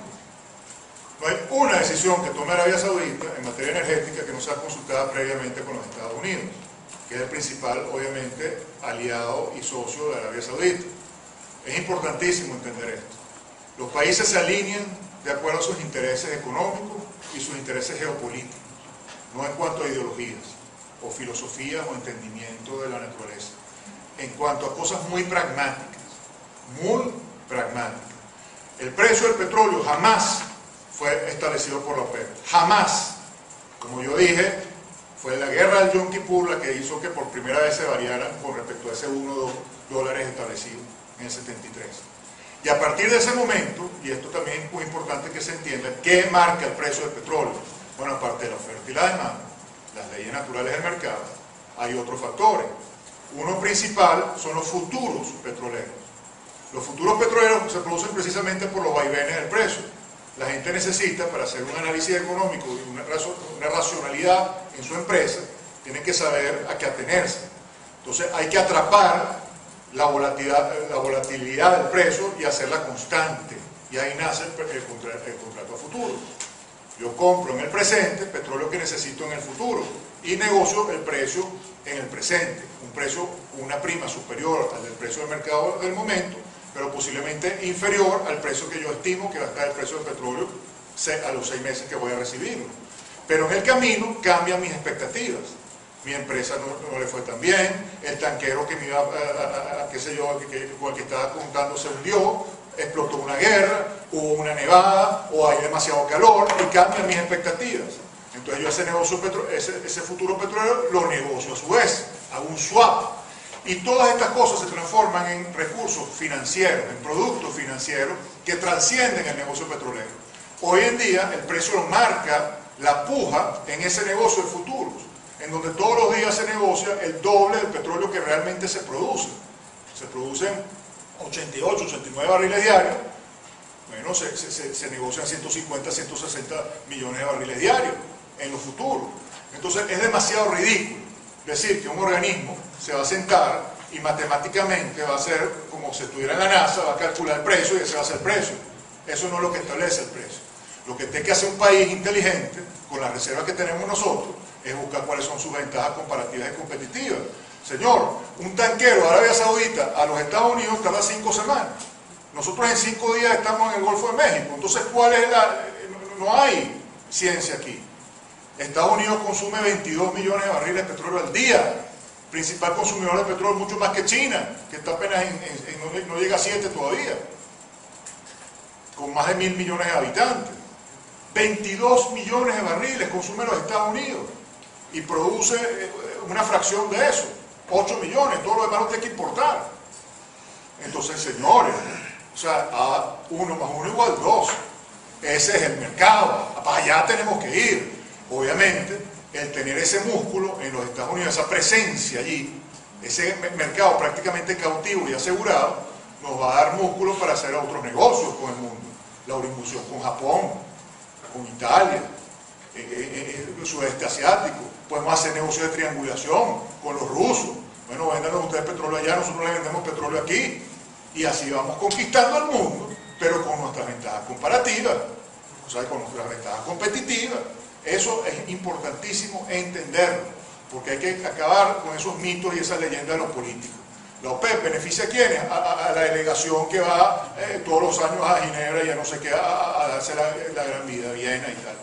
[SPEAKER 2] No hay una decisión que tome Arabia Saudita en materia energética que no sea consultada previamente con los Estados Unidos, que es el principal, obviamente, aliado y socio de Arabia Saudita. Es importantísimo entender esto. Los países se alinean de acuerdo a sus intereses económicos y sus intereses geopolíticos, no en cuanto a ideologías, o filosofías o entendimiento de la naturaleza. En cuanto a cosas muy pragmáticas, el precio del petróleo jamás fue establecido por la OPEP, jamás. Como yo dije, fue la guerra del Yom Kippur la que hizo que por primera vez se variara con respecto a ese 1 o 2 dólares establecido en el 73. Y a partir de ese momento, y esto también es muy importante que se entienda, ¿qué marca el precio del petróleo? Bueno, aparte de la oferta y la demanda, las leyes naturales del mercado, hay otros factores. Uno principal son los futuros petroleros. Los futuros petroleros se producen precisamente por los vaivenes del precio. La gente necesita, para hacer un análisis económico y una racionalidad en su empresa, tiene que saber a qué atenerse. Entonces hay que atrapar la volatilidad del precio y hacerla constante. Y ahí nace el contrato a futuro. Yo compro en el presente petróleo que necesito en el futuro y negocio el precio en el presente. Un precio, una prima superior al del precio del mercado del momento, pero posiblemente inferior al precio que yo estimo que va a estar el precio del petróleo
[SPEAKER 1] a los 6 meses que voy a recibirlo. Pero en el camino cambian mis expectativas. Mi empresa no le fue tan bien, el tanquero que me iba qué sé yo, con el que estaba contando se hundió, explotó una guerra, hubo una nevada, o hay demasiado calor, y cambian mis expectativas. Entonces yo ese futuro petrolero lo negocio a su vez, hago un swap. Y todas estas cosas se transforman en recursos financieros, en productos financieros que trascienden el negocio petrolero. Hoy en día el precio lo marca la puja en ese negocio de futuros, en donde todos los días se negocia el doble del petróleo que realmente se produce. Se producen 88, 89 barriles diarios, bueno, se negocian 150, 160 millones de barriles diarios en los futuros. Entonces es demasiado ridículo decir que un organismo se va a sentar y matemáticamente va a hacer como si estuviera en la NASA, va a calcular el precio y ese va a ser el precio. Eso no es lo que establece el precio. Lo que tiene que hacer un país inteligente, con las reservas que tenemos nosotros, es buscar cuáles son sus ventajas comparativas y competitivas. Señor, un tanquero de Arabia Saudita a los Estados Unidos tarda 5 semanas. Nosotros en 5 días estamos en el Golfo de México. Entonces, ¿cuál es no hay ciencia aquí. Estados Unidos consume 22 millones de barriles de petróleo al día. Principal consumidor de petróleo, mucho más que China, que está apenas no llega a 7 todavía. Con más de 1.000 millones de habitantes. 22 millones de barriles consume los Estados Unidos y produce una fracción de eso, 8 millones, todo lo demás lo tiene que importar. Entonces, señores, o sea, a 1 más 1 igual 2. Ese es el mercado, para allá tenemos que ir. Obviamente, el tener ese músculo en los Estados Unidos, esa presencia allí, ese mercado prácticamente cautivo y asegurado, nos va a dar músculo para hacer otros negocios con el mundo. La orimbución con Japón, con Italia, el sudeste asiático. Podemos hacer negocios de triangulación con los rusos. Bueno, véndanos ustedes petróleo allá, nosotros le vendemos petróleo aquí. Y así vamos conquistando al mundo, pero con nuestras ventajas comparativas, o sea, con nuestras ventajas competitivas. Eso es importantísimo entenderlo, porque hay que acabar con esos mitos y esas leyendas de los políticos. La OPEP beneficia a quiénes? A la delegación que va todos los años a Ginebra y a no sé qué, a darse la gran vida, Viena y tal.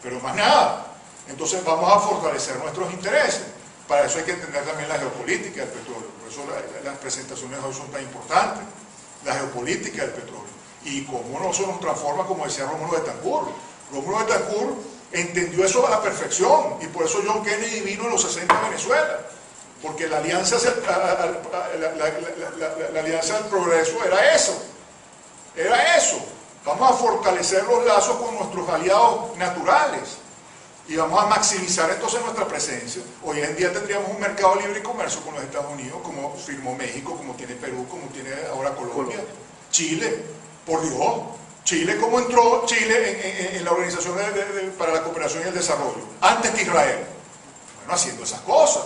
[SPEAKER 1] Pero más nada. Entonces vamos a fortalecer nuestros intereses. Para eso hay que entender también la geopolítica del petróleo. Por eso las presentaciones de hoy son tan importantes. La geopolítica del petróleo. Y cómo no se nos transforma, como decía Rómulo Betancourt. Rómulo Betancourt entendió eso a la perfección. Y por eso John Kennedy vino en los 60 a Venezuela. Porque la alianza del progreso era eso. Era eso. Vamos a fortalecer los lazos con nuestros aliados naturales. Y vamos a maximizar entonces nuestra presencia. Hoy en día tendríamos un mercado libre y comercio con los Estados Unidos, como firmó México, como tiene Perú, como tiene ahora Colombia. Chile, por Dios. Chile, ¿cómo entró Chile en la Organización para la Cooperación y el Desarrollo? Antes que Israel. Bueno, haciendo esas cosas.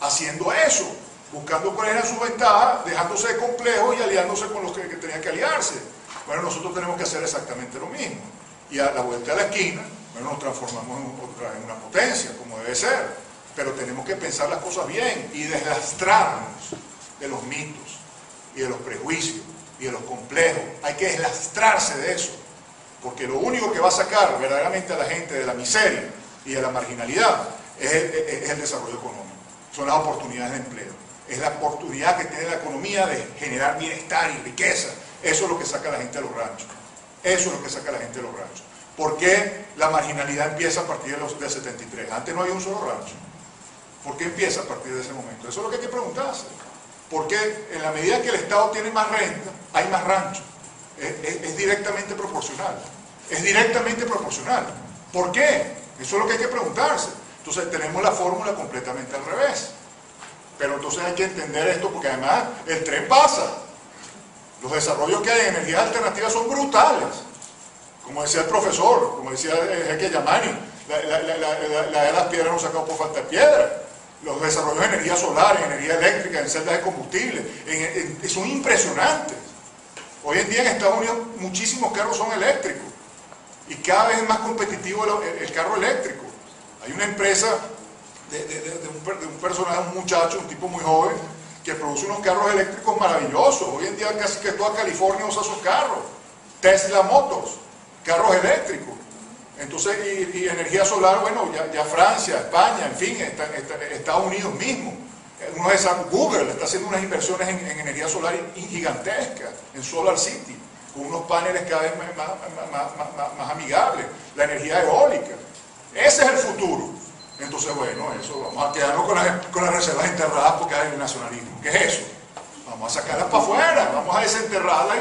[SPEAKER 1] Haciendo eso, buscando cuáles eran sus ventajas, dejándose de complejos y aliándose con los que tenían que aliarse. Bueno, nosotros tenemos que hacer exactamente lo mismo. Y a la vuelta de la esquina, bueno, nos transformamos en una potencia, como debe ser. Pero tenemos que pensar las cosas bien y deslastrarnos de los mitos y de los prejuicios y de los complejos. Hay que deslastrarse de eso. Porque lo único que va a sacar verdaderamente a la gente de la miseria y de la marginalidad es el desarrollo económico. Son las oportunidades de empleo. Es la oportunidad que tiene la economía de generar bienestar y riqueza. Eso es lo que saca a la gente de los ranchos. Eso es lo que saca a la gente de los ranchos. ¿Por qué la marginalidad empieza a partir del 73? Antes no había un solo rancho. ¿Por qué empieza a partir de ese momento? Eso es lo que hay que preguntarse. Porque en la medida que el Estado tiene más renta, hay más ranchos. Es directamente proporcional. Es directamente proporcional. ¿Por qué? Eso es lo que hay que preguntarse. Entonces tenemos la fórmula completamente al revés. Pero entonces hay que entender esto porque además el tren pasa. Los desarrollos que hay en energías alternativas son brutales. Como decía el profesor, como decía Enrique Yamani, la de las piedras no se acabó por falta de piedra. Los desarrollos de energía solar, en energía eléctrica, en celdas de combustible, son impresionantes. Hoy en día en Estados Unidos muchísimos carros son eléctricos. Y cada vez es más competitivo el carro eléctrico. Hay una empresa de un personaje, un muchacho, un tipo muy joven, que produce unos carros eléctricos maravillosos. Hoy en día casi que toda California usa esos carros. Tesla Motors.
[SPEAKER 2] carros eléctricos. Entonces, y energía solar, bueno, ya Francia, España, en fin, Estados Unidos mismo. Google está haciendo unas inversiones en energía solar gigantescas, en Solar City, con unos paneles cada vez más amigables, la energía eólica. Ese es el futuro. Entonces, bueno, eso, vamos a quedarnos con las reservas enterradas porque hay el nacionalismo. ¿Qué es eso? Vamos a sacarlas para afuera, vamos a desenterrarlas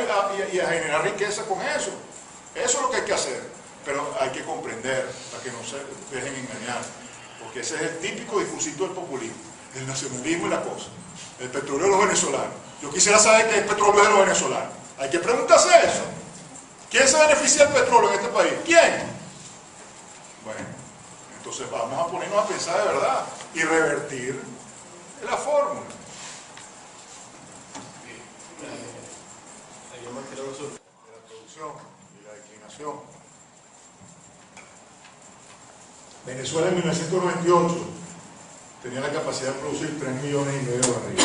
[SPEAKER 2] y a generar riqueza con eso. Eso es lo que hay que hacer, pero hay que comprender para que no se dejen engañar, porque ese es el típico discursito del populismo, el nacionalismo y la cosa, el petróleo de los venezolanos. Yo quisiera saber qué es el petróleo de los venezolanos. Hay que preguntarse eso. ¿Quién se beneficia del petróleo en este país? ¿Quién? Bueno, entonces vamos a ponernos a pensar de verdad y revertir la fórmula.
[SPEAKER 3] Yo me quiero
[SPEAKER 2] De la producción y la declinación. Venezuela en 1998 tenía la capacidad de producir 3,5 millones de barriles.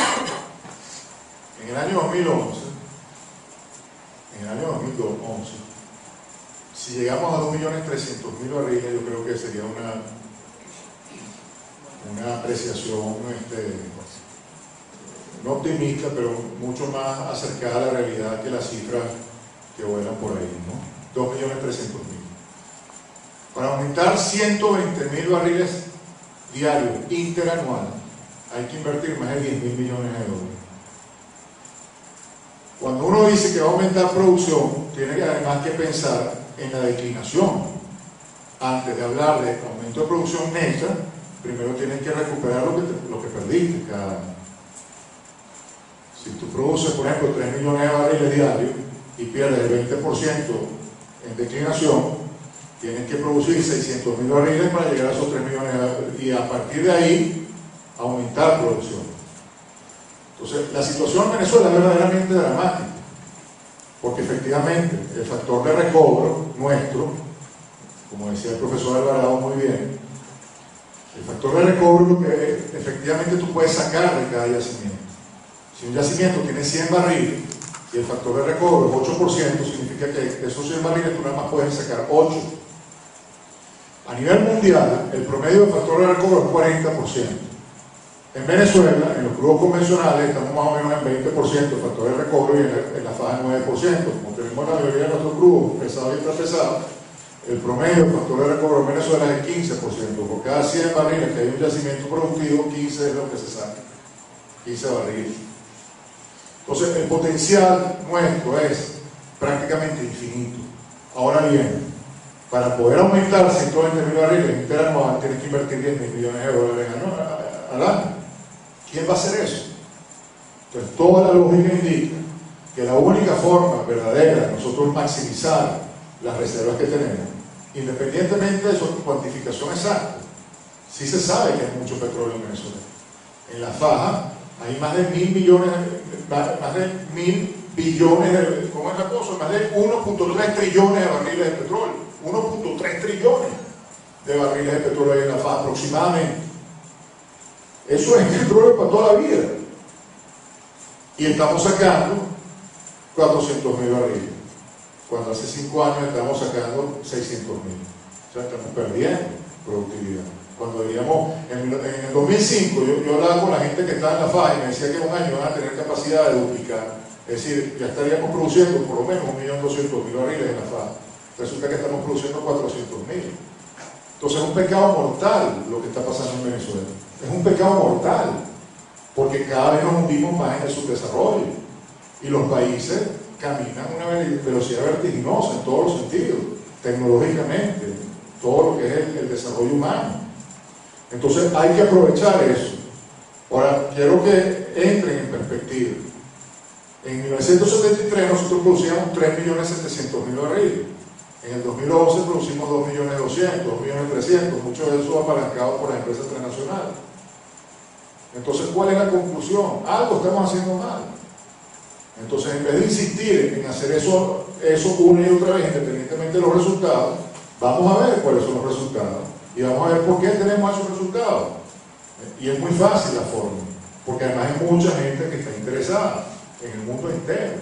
[SPEAKER 2] En el año 2011, si llegamos a 2.300.000 barriles, yo creo que sería una apreciación no optimista, pero mucho más acercada a la realidad que las cifras que vuelan por ahí, ¿no? 2.300.000. Para aumentar 120.000 barriles diarios interanuales, hay que invertir más de 10.000 millones de dólares. Cuando uno dice que va a aumentar producción, tiene que además que pensar en la declinación. Antes de hablar de aumento de producción neta, primero tienes que recuperar lo que perdiste cada año. Si tú produces, por ejemplo, 3 millones de barriles diarios y pierdes el 20% en declinación, tienes que producir 600.000 barriles para llegar a esos 3 millones de barriles y a partir de ahí aumentar producción. Entonces, la situación en Venezuela es verdaderamente dramática, porque efectivamente el factor de recobro nuestro, como decía el profesor Alvarado muy bien, el factor de recobro es lo que efectivamente tú puedes sacar de cada yacimiento. Si un yacimiento tiene 100 barriles y el factor de recobro es 8%, significa que de esos 100 barriles tú nada más puedes sacar 8. A nivel mundial, el promedio de factor de recobro es 40%. En Venezuela, en los crudos convencionales, estamos más o menos en 20% de factor de recobro y en la faja 9%. Como tenemos la mayoría de nuestros crudos pesados y ultrapesados, el promedio de factor de recobro en Venezuela es el 15%. Por cada 100 barriles que hay un yacimiento productivo, 15 es lo que se saca. 15 barriles. Entonces, el potencial nuestro es prácticamente infinito. Ahora bien, para poder aumentar 120.000 barriles interanual, tienes que invertir 10.000 millones de dólares al año. ¿Quién va a hacer eso? Entonces, toda la lógica indica que la única forma verdadera de nosotros maximizar las reservas que tenemos, independientemente de su cuantificación exacta, sí se sabe que hay mucho petróleo en Venezuela. En la faja hay más de 1.000 billones, ¿cómo es la cosa? Más de 1.3 trillones de barriles de petróleo. 1.3 trillones de barriles de petróleo hay en la faja aproximadamente. Eso es petróleo para toda la vida. Y estamos sacando 400.000 barriles, cuando hace 5 años estábamos sacando 600.000. O sea, estamos perdiendo productividad. Cuando diríamos, en el 2005, yo hablaba con la gente que estaba en la faja y me decía que en un año van a tener capacidad de duplicar. Es decir, ya estaríamos produciendo por lo menos 1.200.000 barriles en la faja. Resulta que estamos produciendo 400.000. Entonces es un pecado mortal lo que está pasando en Venezuela. Es un pecado mortal, porque cada vez nos hundimos más en el subdesarrollo. Y los países caminan a una velocidad vertiginosa en todos los sentidos, tecnológicamente, todo lo que es el desarrollo humano. Entonces hay que aprovechar eso. Ahora, quiero que entren en perspectiva. En 1973 nosotros producíamos 3.700.000 barriles. En el 2011 producimos 2.200.000, 2.300.000, mucho de eso apalancado por las empresas transnacionales. Entonces, ¿cuál es la conclusión? Algo estamos haciendo mal. Entonces, en vez de insistir en hacer eso una y otra vez, independientemente de los resultados, vamos a ver cuáles son los resultados y vamos a ver por qué tenemos esos resultados. Y es muy fácil la forma, porque además hay mucha gente que está interesada en el mundo entero.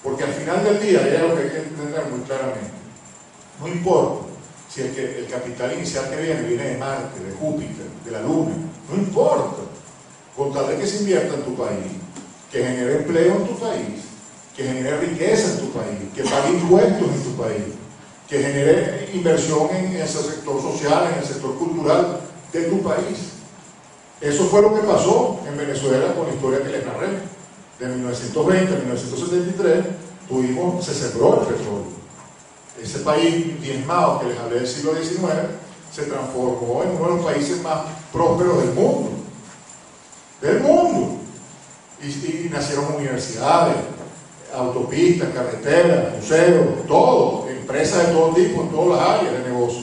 [SPEAKER 2] Porque al final del día, hay algo que hay que entender muy claramente.
[SPEAKER 1] No importa si el capital inicial que viene de Marte, de Júpiter, de la Luna, no importa, con tal de que se invierta en tu país, que genere empleo en tu país, que genere riqueza en tu país, que pague impuestos en tu país, que genere inversión en el sector social, en el sector cultural de tu país. Eso fue lo que pasó en Venezuela con la historia que les narré. De 1920 a 1973 se sembró el petróleo. Ese país diezmado que les hablé del siglo XIX se transformó en uno de los países más prósperos del mundo. Del mundo. Y nacieron universidades, autopistas, carreteras, museos, todo, empresas de todo tipo en todas las áreas de negocio.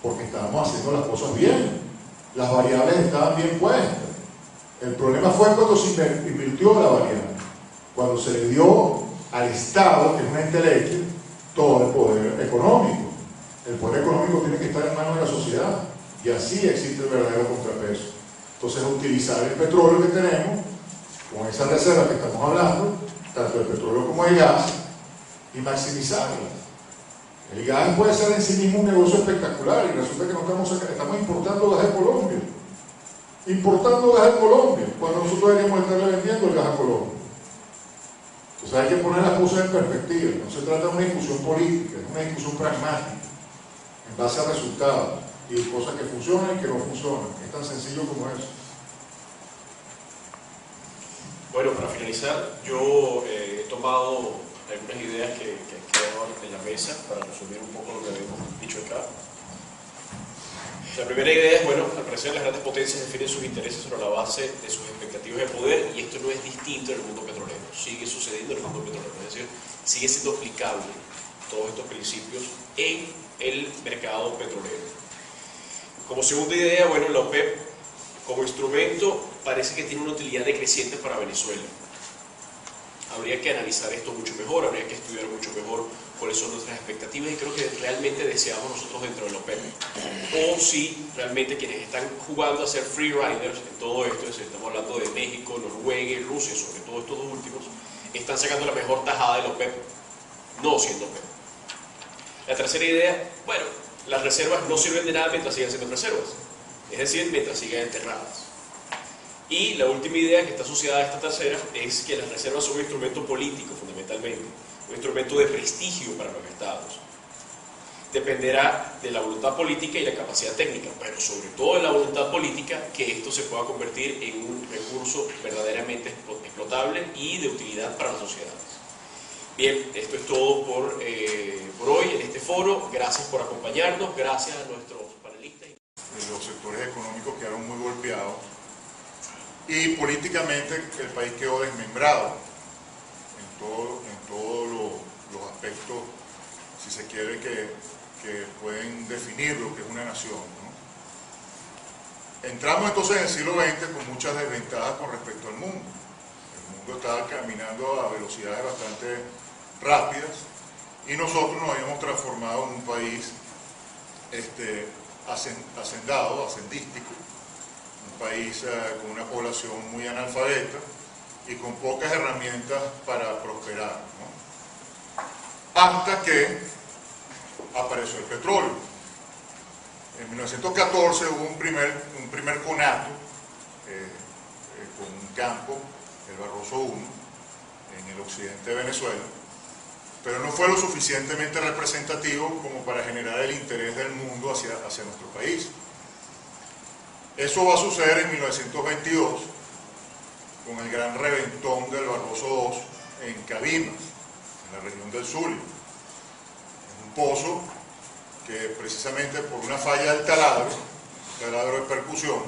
[SPEAKER 1] Porque estábamos haciendo las cosas bien. Las variables estaban bien puestas. El problema fue cuando se invirtió la variable, cuando se le dio al Estado, que es una entelequia, todo el poder económico. El poder económico tiene que estar en manos de la sociedad, y así existe el verdadero contrapeso. Entonces, utilizar el petróleo que tenemos, con esa reserva que estamos hablando, tanto el petróleo como el gas, y maximizarlas. El gas puede ser en sí mismo un negocio espectacular, y resulta que no estamos importando gas de Colombia. Importando gas de Colombia, cuando nosotros deberíamos estarle vendiendo el gas a Colombia. Entonces hay que poner las cosas en perspectiva. No se trata de una discusión política, es una discusión pragmática, en base a resultados, y cosas que funcionan y que no funcionan. Es tan sencillo como eso.
[SPEAKER 3] Bueno, para finalizar, yo he tomado algunas ideas que han quedado en la mesa para resumir un poco lo que habíamos dicho acá. La primera idea es, bueno, al parecer las grandes potencias definen sus intereses sobre la base de sus expectativas de poder, y esto no es distinto en el mundo petrolero, sigue sucediendo en el mundo petrolero, es decir, sigue siendo aplicable todos estos principios en el mercado petrolero. Como segunda idea, bueno, la OPEP como instrumento parece que tiene una utilidad decreciente para Venezuela. Habría que analizar esto mucho mejor, habría que estudiar mucho mejor cuáles son nuestras expectativas y creo que realmente deseamos nosotros dentro de la OPEP. O si realmente quienes están jugando a ser free riders en todo esto, es decir, estamos hablando de México, Noruega y Rusia, sobre todo estos dos últimos, están sacando la mejor tajada de la OPEP, no siendo OPEP. La tercera idea, bueno, las reservas no sirven de nada mientras sigan siendo reservas, es decir, mientras sigan enterradas. Y la última idea que está asociada a esta tercera es que las reservas son un instrumento político fundamentalmente, un instrumento de prestigio para los estados. Dependerá de la voluntad política y la capacidad técnica, pero sobre todo de la voluntad política, que esto se pueda convertir en un recurso verdaderamente explotable y de utilidad para las sociedades. Bien, esto es todo por hoy en este foro. Gracias por acompañarnos, gracias a nuestros panelistas.
[SPEAKER 1] Los sectores económicos quedaron muy golpeados y políticamente el país quedó desmembrado en todos los aspectos, si se quiere, que pueden definir lo que es una nación, ¿no? Entramos entonces en el siglo XX con muchas desventajas con respecto al mundo. El mundo estaba caminando a velocidades bastante rápidas y nosotros nos habíamos transformado en un país ascendístico, un país con una población muy analfabeta y con pocas herramientas para prosperar, ¿no? Hasta que apareció el petróleo. En 1914 hubo un primer conato con un campo, el Barroso I, en el occidente de Venezuela, pero no fue lo suficientemente representativo como para generar el interés del mundo hacia nuestro país. Eso va a suceder en 1922 con el gran reventón del Barroso II en Cabimas, en la región del Zulia. Es un pozo que precisamente por una falla del taladro de percusión,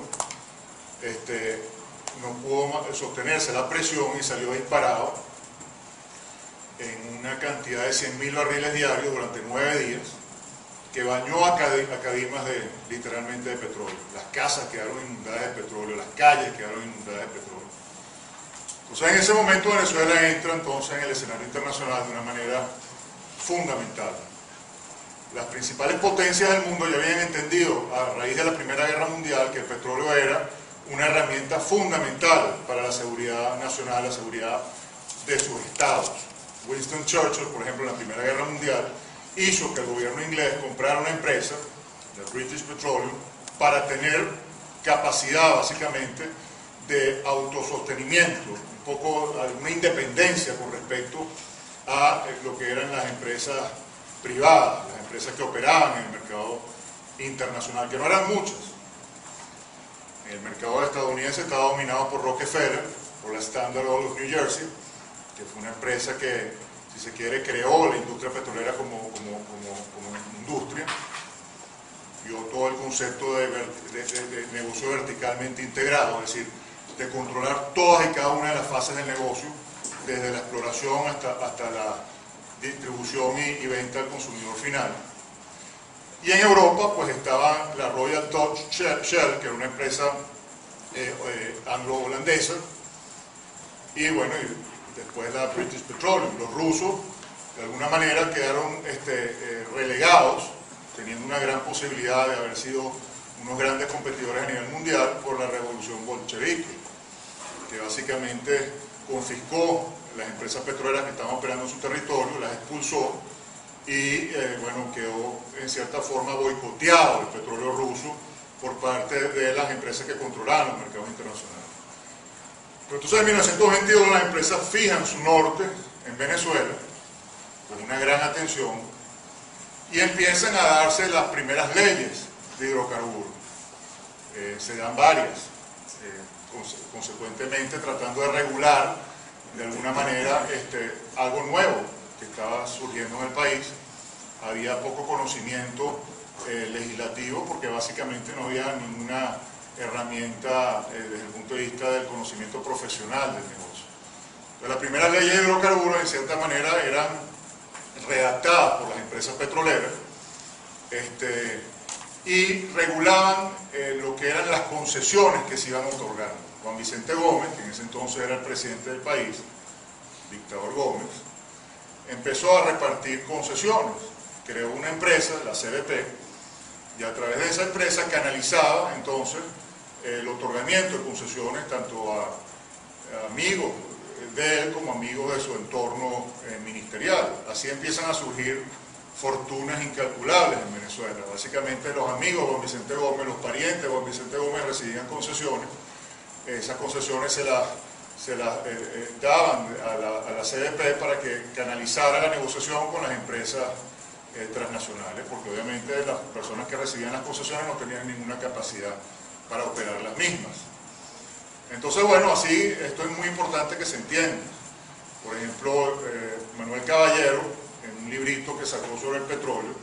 [SPEAKER 1] no pudo sostenerse la presión y salió disparado en una cantidad de 100.000 barriles diarios durante 9 días, que bañó a Cabimas literalmente de petróleo. Las casas quedaron inundadas de petróleo, las calles quedaron inundadas de petróleo. Entonces, en ese momento Venezuela entra entonces en el escenario internacional de una manera fundamental. Las principales potencias del mundo ya habían entendido a raíz de la Primera Guerra Mundial que el petróleo era una herramienta fundamental para la seguridad nacional, la seguridad de sus estados. Winston Churchill, por ejemplo, en la Primera Guerra Mundial, hizo que el gobierno inglés comprara una empresa, la British Petroleum, para tener capacidad básicamente de autosostenimiento, un poco una independencia con respecto a lo que eran las empresas privadas, las empresas que operaban en el mercado internacional, que no eran muchas. El mercado estadounidense estaba dominado por Rockefeller, por la Standard Oil of New Jersey, que fue una empresa que, si se quiere, creó la industria petrolera como industria, dio todo el concepto de negocio verticalmente integrado, es decir, de controlar todas y cada una de las fases del negocio, desde la exploración hasta la distribución y venta al consumidor final. Y en Europa pues estaba la Royal Dutch Shell, que era una empresa anglo-holandesa, y bueno, y después la British Petroleum. Los rusos de alguna manera quedaron relegados, teniendo una gran posibilidad de haber sido unos grandes competidores a nivel mundial por la revolución bolchevique, que básicamente confiscó las empresas petroleras que estaban operando en su territorio, las expulsó y bueno, quedó en cierta forma boicoteado el petróleo ruso por parte de las empresas que controlaban los mercados internacionales. Pero entonces en 1922 las empresas fijan su norte en Venezuela con una gran atención y empiezan a darse las primeras leyes de hidrocarburos. Se dan varias, consecuentemente tratando de regular de alguna manera algo nuevo que estaba surgiendo en el país. Había poco conocimiento legislativo porque básicamente no había ninguna herramienta desde el punto de vista del conocimiento profesional del negocio. Entonces, las primeras leyes de hidrocarburos en cierta manera eran redactadas por las empresas petroleras y regulaban lo que eran las concesiones que se iban otorgando. Juan Vicente Gómez, que en ese entonces era el presidente del país, dictador Gómez, empezó a repartir concesiones. Creó una empresa, la CBP, y a través de esa empresa canalizaba entonces el otorgamiento de concesiones tanto a amigos de él como amigos de su entorno ministerial. Así empiezan a surgir fortunas incalculables en Venezuela. Básicamente los amigos de Juan Vicente Gómez, los parientes de Juan Vicente Gómez recibían concesiones. Esas concesiones se las daban a la CBP para que canalizara la negociación con las empresas transnacionales, porque obviamente las personas que recibían las concesiones no tenían ninguna capacidad para operar las mismas. Entonces, bueno, así esto es muy importante que se entienda. Por ejemplo, Manuel Caballero, en un librito que sacó sobre el petróleo,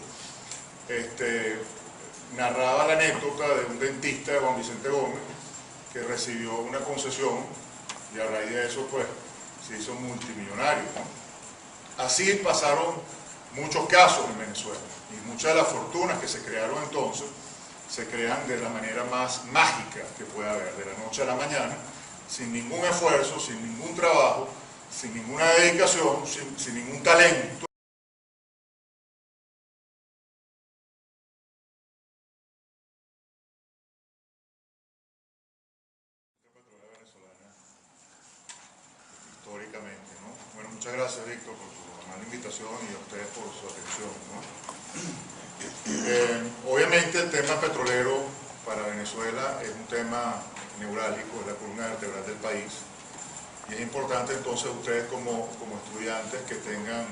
[SPEAKER 1] narraba la anécdota de un dentista de Juan Vicente Gómez que recibió una concesión y a raíz de eso pues se hizo multimillonario, ¿no? Así pasaron muchos casos en Venezuela y muchas de las fortunas que se crearon entonces se crean de la manera más mágica que puede haber, de la noche a la mañana, sin ningún esfuerzo, sin ningún trabajo, sin ninguna dedicación, sin ningún talento. Históricamente, ¿no? Bueno, muchas gracias, Víctor, por tu amable invitación y a ustedes por su atención, ¿no? Obviamente el tema petrolero para Venezuela es un tema neurálgico, es la columna vertebral del país y es importante entonces ustedes como estudiantes que tengan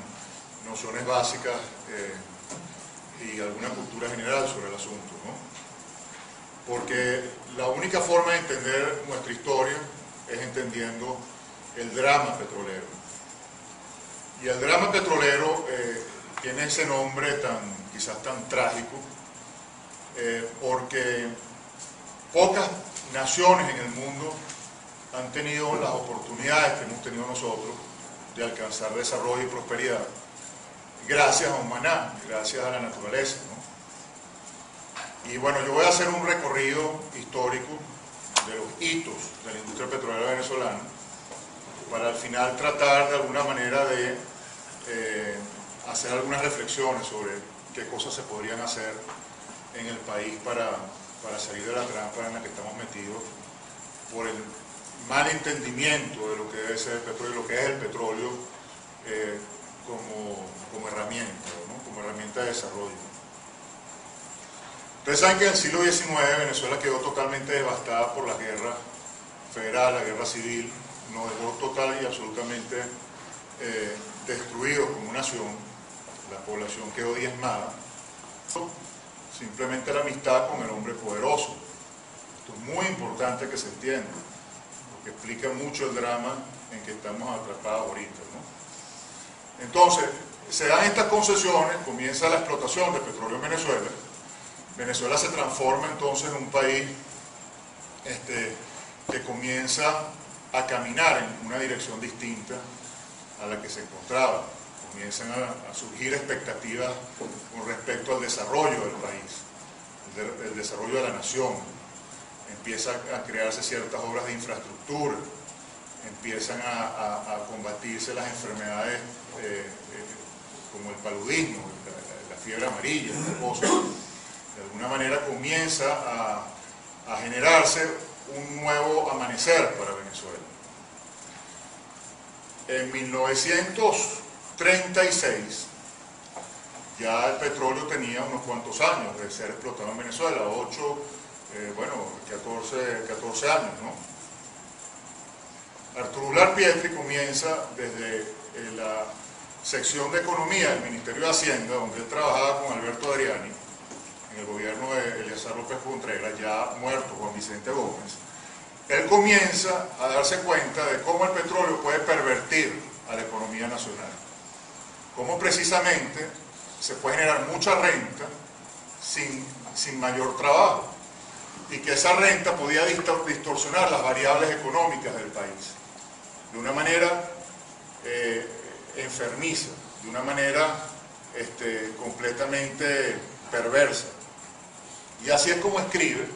[SPEAKER 1] nociones básicas y alguna cultura general sobre el asunto, ¿no? Porque la única forma de entender nuestra historia es entendiendo el drama petrolero. Y el drama petrolero tiene ese nombre quizás tan trágico, porque pocas naciones en el mundo han tenido las oportunidades que hemos tenido nosotros de alcanzar desarrollo y prosperidad gracias a humaná, gracias a la naturaleza, ¿no? Y bueno, yo voy a hacer un recorrido histórico de los hitos de la industria petrolera venezolana para al final tratar de alguna manera de hacer algunas reflexiones sobre qué cosas se podrían hacer en el país para salir de la trampa en la que estamos metidos por el mal entendimiento de lo que debe ser el petróleo, lo que es el petróleo como herramienta, ¿no? Como herramienta Ustedes saben que en el siglo XIX Venezuela quedó totalmente devastada por la guerra federal, la guerra civil, nos dejó total y absolutamente destruidos como nación, la población quedó diezmada, simplemente la amistad con el hombre poderoso. Esto es muy importante que se entienda, porque explica mucho el drama en que estamos atrapados ahorita, ¿no? Entonces, se dan estas concesiones, comienza la explotación de petróleo en Venezuela. Venezuela se transforma entonces en un país que comienza a caminar en una dirección distinta a la que se encontraba. Comienzan a surgir expectativas con respecto al desarrollo del país, el desarrollo de la nación. Empiezan a crearse ciertas obras de infraestructura, empiezan a combatirse las enfermedades como el paludismo, la fiebre amarilla, de alguna manera comienza a generarse un nuevo amanecer para Venezuela. En 1936 ya el petróleo tenía unos cuantos años de ser explotado en Venezuela, 14 años, ¿no? Arturo Uslar Pietri comienza desde la sección de Economía del Ministerio de Hacienda, donde él trabajaba con Alberto Adriani, en el gobierno de Eleazar López Contreras, ya muerto Juan Vicente Gómez. Él comienza a darse cuenta de cómo el petróleo puede pervertir a la economía nacional, cómo precisamente se puede generar mucha renta sin mayor trabajo, y que esa renta podía distorsionar las variables económicas del país de una manera enfermiza, de una manera completamente perversa. Y así es como escribe